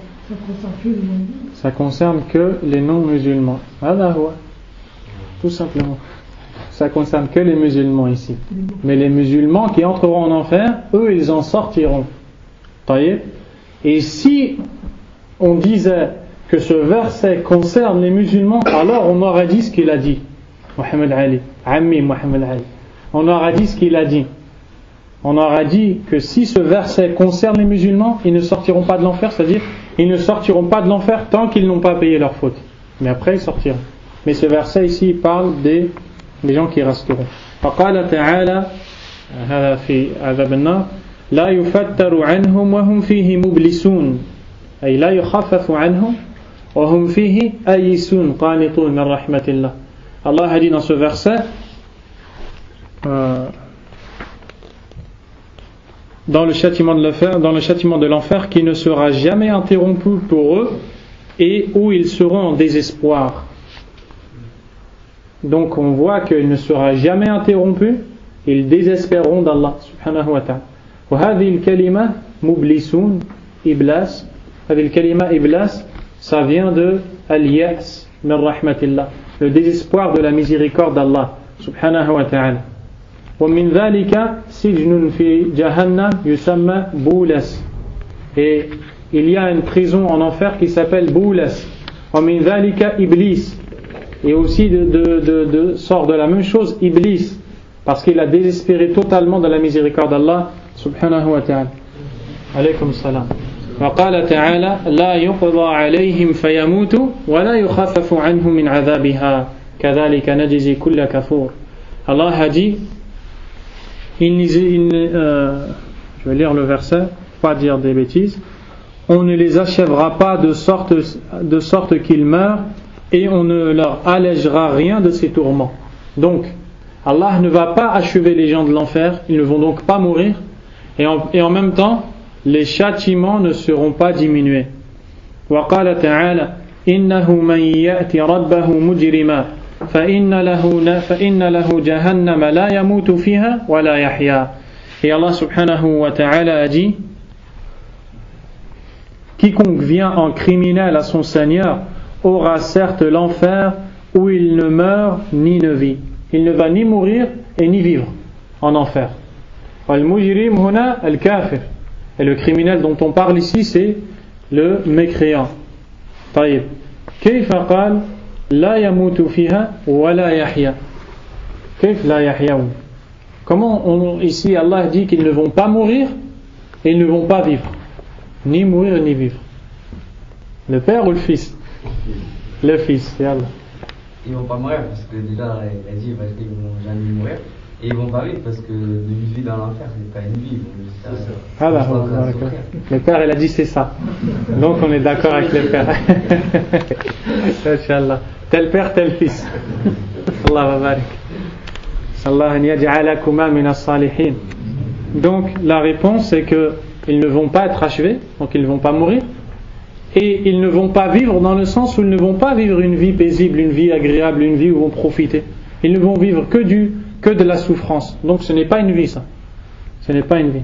Speaker 1: Ça concerne que les non-musulmans. Voilà, tout simplement. Ça concerne que les musulmans ici. Mais les musulmans qui entreront en enfer, eux, ils en sortiront. Et si on disait que ce verset concerne les musulmans, alors on aurait dit ce qu'il a dit. Mohamed Ali, Ammi Mohamed Ali. On aura dit ce qu'il a dit. On aura dit que si ce verset concerne les musulmans, ils ne sortiront pas de l'enfer, c'est-à-dire ils ne sortiront pas de l'enfer tant qu'ils n'ont pas payé leur faute. Mais après ils sortiront. Mais ce verset ici il parle des gens qui resteront. فقال تعالى هذا في عذاب النار لا يفتر عنهم وهم فيه مبلسون أي لا يخفف عنهم وهم فيه أيسون قانطون من رحمة الله. Allah a dit dans ce verset dans le châtiment de l'enfer qui ne sera jamais interrompu pour eux et où ils seront en désespoir. Donc on voit qu'il ne sera jamais interrompu, ils désespéreront d'Allah subhanahu wa ta'ala. وهذه الكلمة مبلسون إبلاس. هذه الكلمة إبلاس, ça vient de al-ya's min rahmatillah, le désespoir de la miséricorde d'Allah subhanahu wa ta'ala. ومن ذلك سجن في جهنم يسمى بولس. Et il y a une prison en enfer qui s'appelle Boulas. ومن ذلك إبليس. Et aussi sort de la même chose Iblis, parce qu'il a désespéré totalement de la miséricorde d'Allah subhanahu wa ta'ala. Alaykum salam. وقال تعالى لا يقضى عليهم فيموتوا ولا يخفف عنهم من عذابها كذلك نجزي كل كفور. Allah a dit je vais lire le verset, pas dire des bêtises. On ne les achèvera pas de sorte qu'ils meurent, et on ne leur allégera rien de ces tourments. Donc, Allah ne va pas achever les gens de l'enfer, ils ne vont donc pas mourir, et en même temps, les châtiments ne seront pas diminués. وقال تعالى إنه من يأتي ربه مجرما فإن له جهنم لا يموت فيها ولا يحيا. Et Allah subhanahu wa ta'ala a dit quiconque vient en criminel à son Seigneur aura certes l'enfer où il ne meurt ni ne vit. Il ne va ni mourir et ni vivre en enfer. Al-mujrim huna al-kafir. Et le criminel dont on parle ici, c'est le mécréant. طيب. كيف قال لا يموت فيها ولا يحيا. كيف لا يحيون. Comment ici Allah dit qu'ils ne vont pas mourir et ils ne vont pas vivre. Ni mourir ni vivre. Le père ou le fils? Le fils, yallah.
Speaker 10: Ils vont pas mourir parce que déjà il a dit ils vont jamais mourir. Et ils vont pas vivre parce que de vivre dans l'enfer c'est pas une vie.
Speaker 1: Le père il a dit c'est ça. Donc on est d'accord avec le père. Inch'Allah. Tel père, tel fils. Allah wa barik. Allah an yaj'alakuma min as-salihin. Donc la réponse c'est que ils ne vont pas être achevés, donc ils ne vont pas mourir. Et ils ne vont pas vivre dans le sens où ils ne vont pas vivre une vie paisible, une vie agréable, une vie où ils vont profiter. Ils ne vont vivre que de la souffrance. Donc ce n'est pas une vie ça. Ce n'est pas une vie.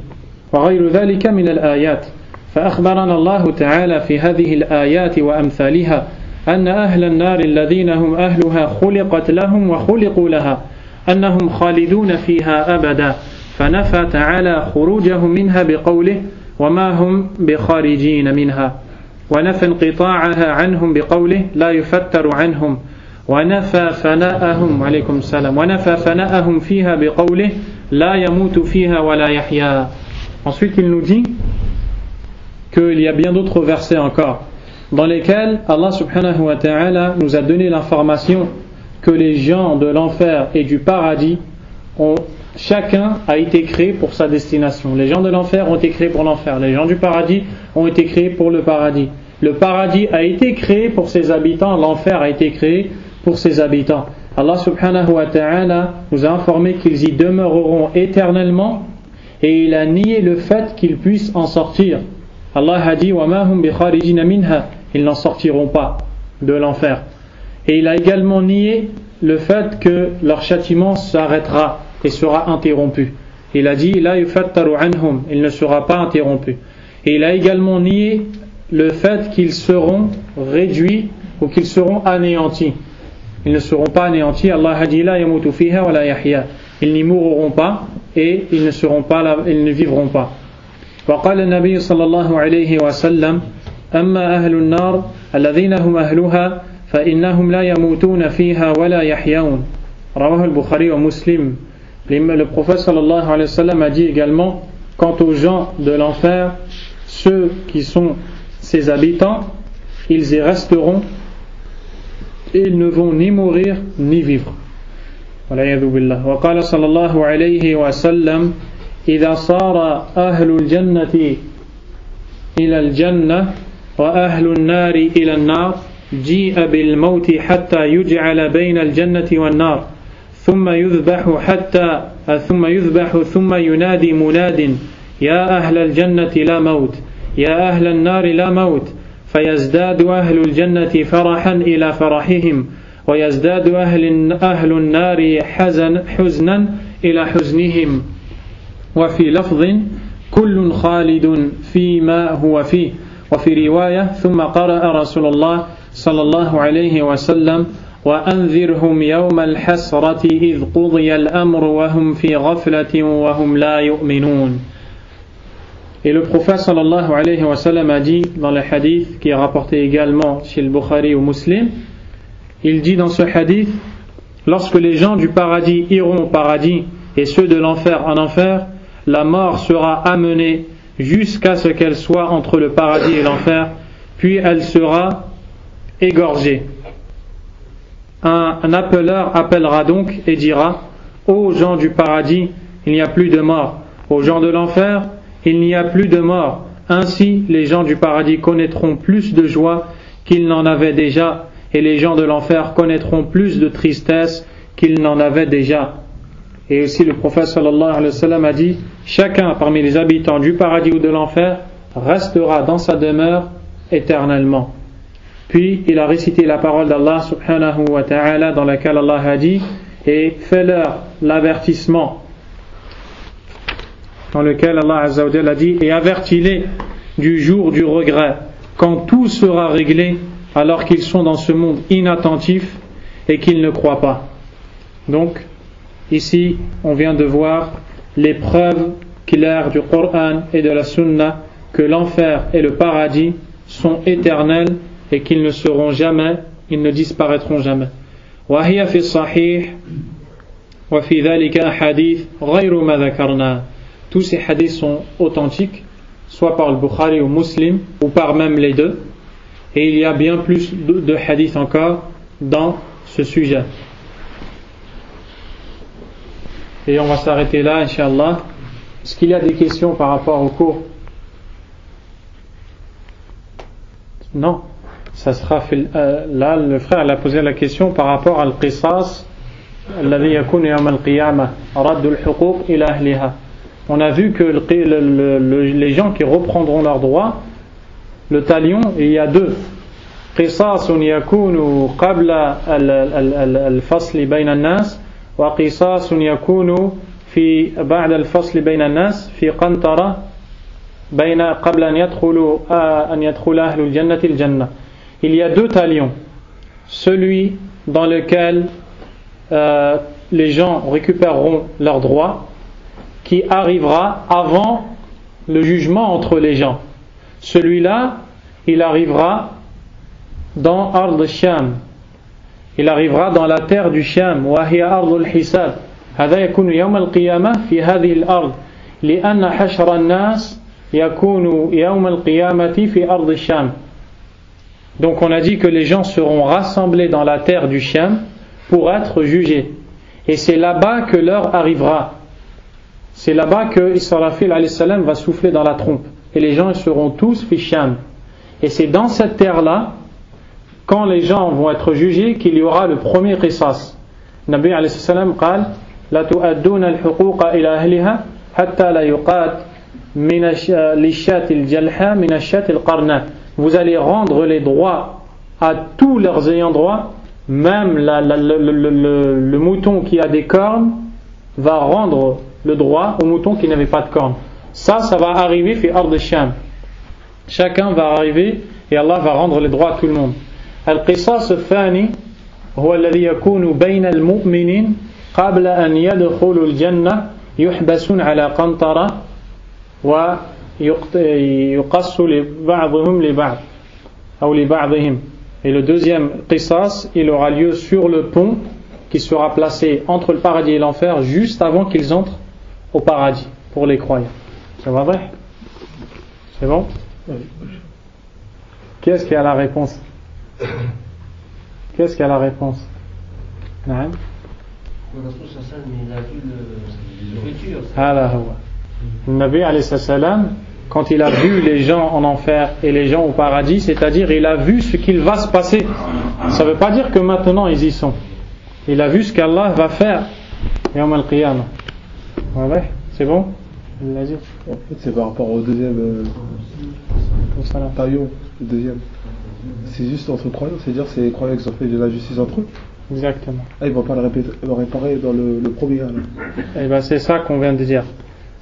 Speaker 1: وغير ذلك من الآيات فأخبرنا الله تعالى في هذه الآيات وأمثالها أن أهل النار الذين هم أهلها خلقت لهم وخلقوا لها أنهم خالدون فيها أبدا فنفى تعالى خروجهم منها بقوله وما هم بخارجين منها ونفى انقطاعها عنهم بقوله لا يفتر عنهم ونفى فناءهم عليكم السلام ونفى فناءهم فيها بقوله لا يموت فيها ولا يحيا. Ensuite il nous dit qu'il y a bien d'autres versets encore dans lesquels Allah subhanahu wa ta'ala nous a donné l'information que les gens de l'enfer et du paradis chacun a été créé pour sa destination. Les gens de l'enfer ont été créés pour l'enfer, les gens du paradis ont été créés pour le paradis. Le paradis a été créé pour ses habitants, l'enfer a été créé pour ses habitants. Allah subhanahu wa ta'ala nous a informé qu'ils y demeureront éternellement et il a nié le fait qu'ils puissent en sortir. Allah a dit وَمَا هُمْ بِخَارِجِينَ مِنْهَا, ils n'en sortiront pas de l'enfer. Et il a également nié le fait que leur châtiment s'arrêtera et sera interrompu. Il a dit لَا يُفَتَّرُ عَنْهُمْ, il ne sera pas interrompu. Et il a également nié le fait qu'ils seront réduits ou qu'ils seront anéantis. Ils ne seront pas anéantis. Allah a dit لَا يَمُوتُ فِيهَا وَلَا يَحْيَا, ils n'y mourront pas et ils ne seront pas là, ils ne vivront pas. وقال النبي صلى الله عليه وسلم أما أهل النار الذين هم أهلها فإنهم لا يموتون فيها ولا يحيون. رواه البخاري ومسلم. Le prophète sallallahu alayhi wa sallam a dit également, quant aux gens de l'enfer, ceux qui sont ses habitants, ils y resteront et ils ne vont ni mourir ni vivre. وقال صلى الله عليه وسلم إذا صار أهل الجنة إلى الجنة وأهل النار إلى النار جيء بالموت حتى يجعل بين الجنة والنار ثم يذبح ثم ينادي مناد يا أهل الجنة لا موت يا أهل النار لا موت فيزداد أهل الجنة فرحا إلى فرحهم ويزداد أهل النار حزنا إلى حزنهم وفي لفظ كل خالد فيما هو فيه وفي رواية ثم قرأ رسول الله صلى الله عليه وسلم وأنذرهم يوم الحسرة إذ قضي الأمر وهم في غفلة وهم لا يؤمنون. Et le prophète sallallahu alayhi wa sallam a dit dans le hadith qui est rapporté également chez le Bukhari ou Muslim, il dit dans ce hadith, lorsque les gens du paradis iront au paradis et ceux de l'enfer en enfer, la mort sera amenée jusqu'à ce qu'elle soit entre le paradis et l'enfer, puis elle sera égorgée. Un appeleur appellera donc et dira, ô gens du paradis, il n'y a plus de mort. Aux gens de l'enfer, il n'y a plus de mort. Ainsi, les gens du paradis connaîtront plus de joie qu'ils n'en avaient déjà, et les gens de l'enfer connaîtront plus de tristesse qu'ils n'en avaient déjà. Et aussi le prophète sallallahu alayhi wa sallam a dit, chacun parmi les habitants du paradis ou de l'enfer restera dans sa demeure éternellement. Puis il a récité la parole d'Allah subhanahu wa ta'ala dans laquelle Allah a dit, et fais-leur l'avertissement, dans lequel Allah azza wa jalla a dit, et avertis-les du jour du regret, quand tout sera réglé, alors qu'ils sont dans ce monde inattentif et qu'ils ne croient pas. Donc ici on vient de voir les preuves claires du Coran et de la Sunna que l'enfer et le paradis sont éternels et qu'ils ne seront jamais, ils ne disparaîtront jamais. وهي في الصحيح وفي ذلك أحاديث غير ما ذكرنا. Tous ces hadiths sont authentiques, soit par le Bukhari ou Muslim, ou par même les deux. Et il y a bien plus de hadiths encore dans ce sujet. Et on va s'arrêter là, Inch'Allah. Est-ce qu'il y a des questions par rapport au cours? Non. Ça sera là, le frère a posé la question par rapport à al-qisas alladhi yakunu yawm al-qiyamah raddu al-huquq ila ahliha. On a vu que les gens qui reprendront leurs droits, le talion, il y a deux. قصاص يكون قبل الفصل بين الناس وقصاص يكون في بعد الفصل بين الناس في قنطرة بين قبل أن يدخل أهل الجنة الجنة. Il y a deux talions. Celui dans lequel les gens récupéreront leurs droits, qui arrivera avant le jugement entre les gens. Celui-là, il arrivera dans Ard al-Sham. Il arrivera dans la terre du Sham. وهي أرض الحساب. هذا يكون يوم القيامة في هذه الأرض. لأن حشر الناس يكون يوم القيامة في أرض الشام. Donc on a dit que les gens seront rassemblés dans la terre du Sham pour être jugés. Et c'est là-bas que l'heure arrivera. C'est là-bas que Israfil alayhi salam va souffler dans la trompe. Et les gens seront tous fi Sham. Et c'est dans cette terre-là, quand les gens vont être jugés, qu'il y aura le premier qisas. Nabi alayhi salam قال لا تؤدون الحقوق إلى أهلها حتى لا يقاد من الشاة الجلحة من الشاة القرناء. Vous allez rendre les droits à tous leurs ayants droit, même le mouton qui a des cornes va rendre le droit au mouton qui n'avait pas de cornes. Ça va arriver fi ard al-Sham. Chacun va arriver et Allah va rendre les droits à tout le monde. Al-Qisas al-Thani هو الذي يكون بين المؤمنين قبل أن يدخلوا الجنة يحبسون على قنطرة ويقص لبعضهم لبعض أو لبعضهم. Et le deuxième qisas, il aura lieu sur le pont qui sera placé entre le paradis et l'enfer juste avant qu'ils entrent au paradis pour les croyants. C'est vrai? C'est bon? Qui est-ce qui a la réponse? Qu'est-ce qui a la réponse? Non? Le Nabi alayhi salam, quand il a vu les gens en enfer et les gens au paradis, c'est-à-dire il a vu ce qu'il va se passer. Ça ne veut pas dire que maintenant ils y sont. Il a vu ce qu'Allah va faire Yawm al-Qiyamah. Ouais, c'est bon?
Speaker 2: En fait, c'est par rapport au deuxième taillon, le deuxième. C'est juste entre croyants, c'est-à-dire c'est les croyants qui ont fait de la justice entre eux.
Speaker 1: Exactement.
Speaker 2: Ah, ils ne vont pas le réparer dans le premier là.
Speaker 1: Et ben c'est ça qu'on vient de dire.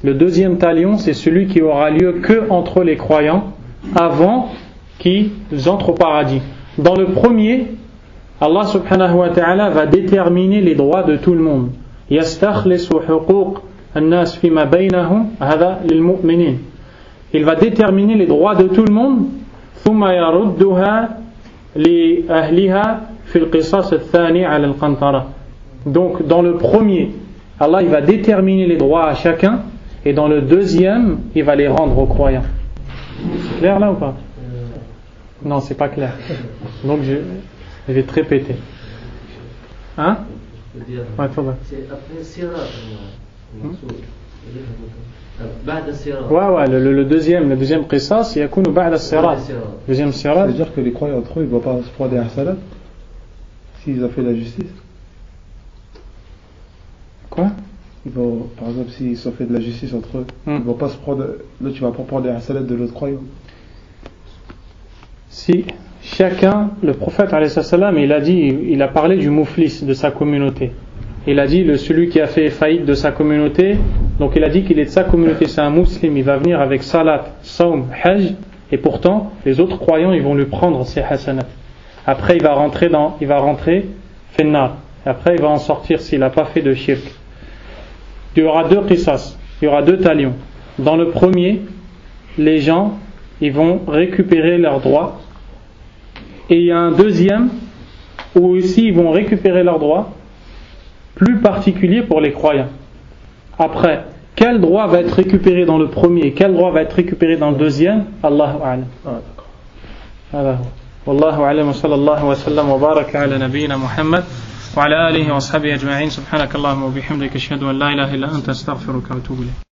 Speaker 1: Le deuxième talion, c'est celui qui aura lieu que entre les croyants avant qu'ils entrent au paradis. Dans le premier, Allah subhanahu wa ta'ala va déterminer les droits de tout le monde. يستخلص حقوق الناس فيما بينهم هذا للمؤمنين. Il va déterminer les droits de tout le monde. ثم يردها لأهلها في القصاص الثاني على القنطرة. Donc dans le premier, Allah il va déterminer les droits à chacun, et dans le deuxième, il va les rendre aux croyants. C'est clair là ou pas? Non, c'est pas clair. Donc je vais te répéter. Hein? Ouais,
Speaker 7: c'est après Sirat.
Speaker 1: Ouais, le deuxième qisas, yakunu ba'da sirat. Deuxième sirat.
Speaker 2: C'est-à-dire que les croyants entre eux, ils ne vont pas se prendre des hasanat s'ils ont fait la justice.
Speaker 1: Quoi?
Speaker 2: Ils vont, par exemple, s'ils ont fait de la justice entre eux, ils vont pas se prendre. Là, tu vas pas prendre des hasanat de l'autre croyant.
Speaker 1: Si chacun, le prophète alayhi salam, il a parlé du mouflis de sa communauté. Il a dit celui qui a fait faillite de sa communauté, donc il a dit qu'il est de sa communauté, c'est un musulman, il va venir avec salat, saum, hajj, et pourtant les autres croyants ils vont lui prendre ses hasanat. Après il va rentrer finnar, après il va en sortir s'il n'a pas fait de shirk. Il y aura deux qisas, il y aura deux talions. Dans le premier, les gens ils vont récupérer leurs droits, et il y a un deuxième où aussi ils vont récupérer leurs droits, plus particulier pour les croyants. Après, quel droit va être récupéré dans le premier, quel droit va être récupéré dans le deuxième, Allahu a'lam. والله أعلم وصلى الله وسلم وبارك على نبينا محمد وعلى آله وأصحابه أجمعين. سبحانك اللهم وبحمدك أشهد أن لا إله إلا أنت أستغفرك وأتوب إليك.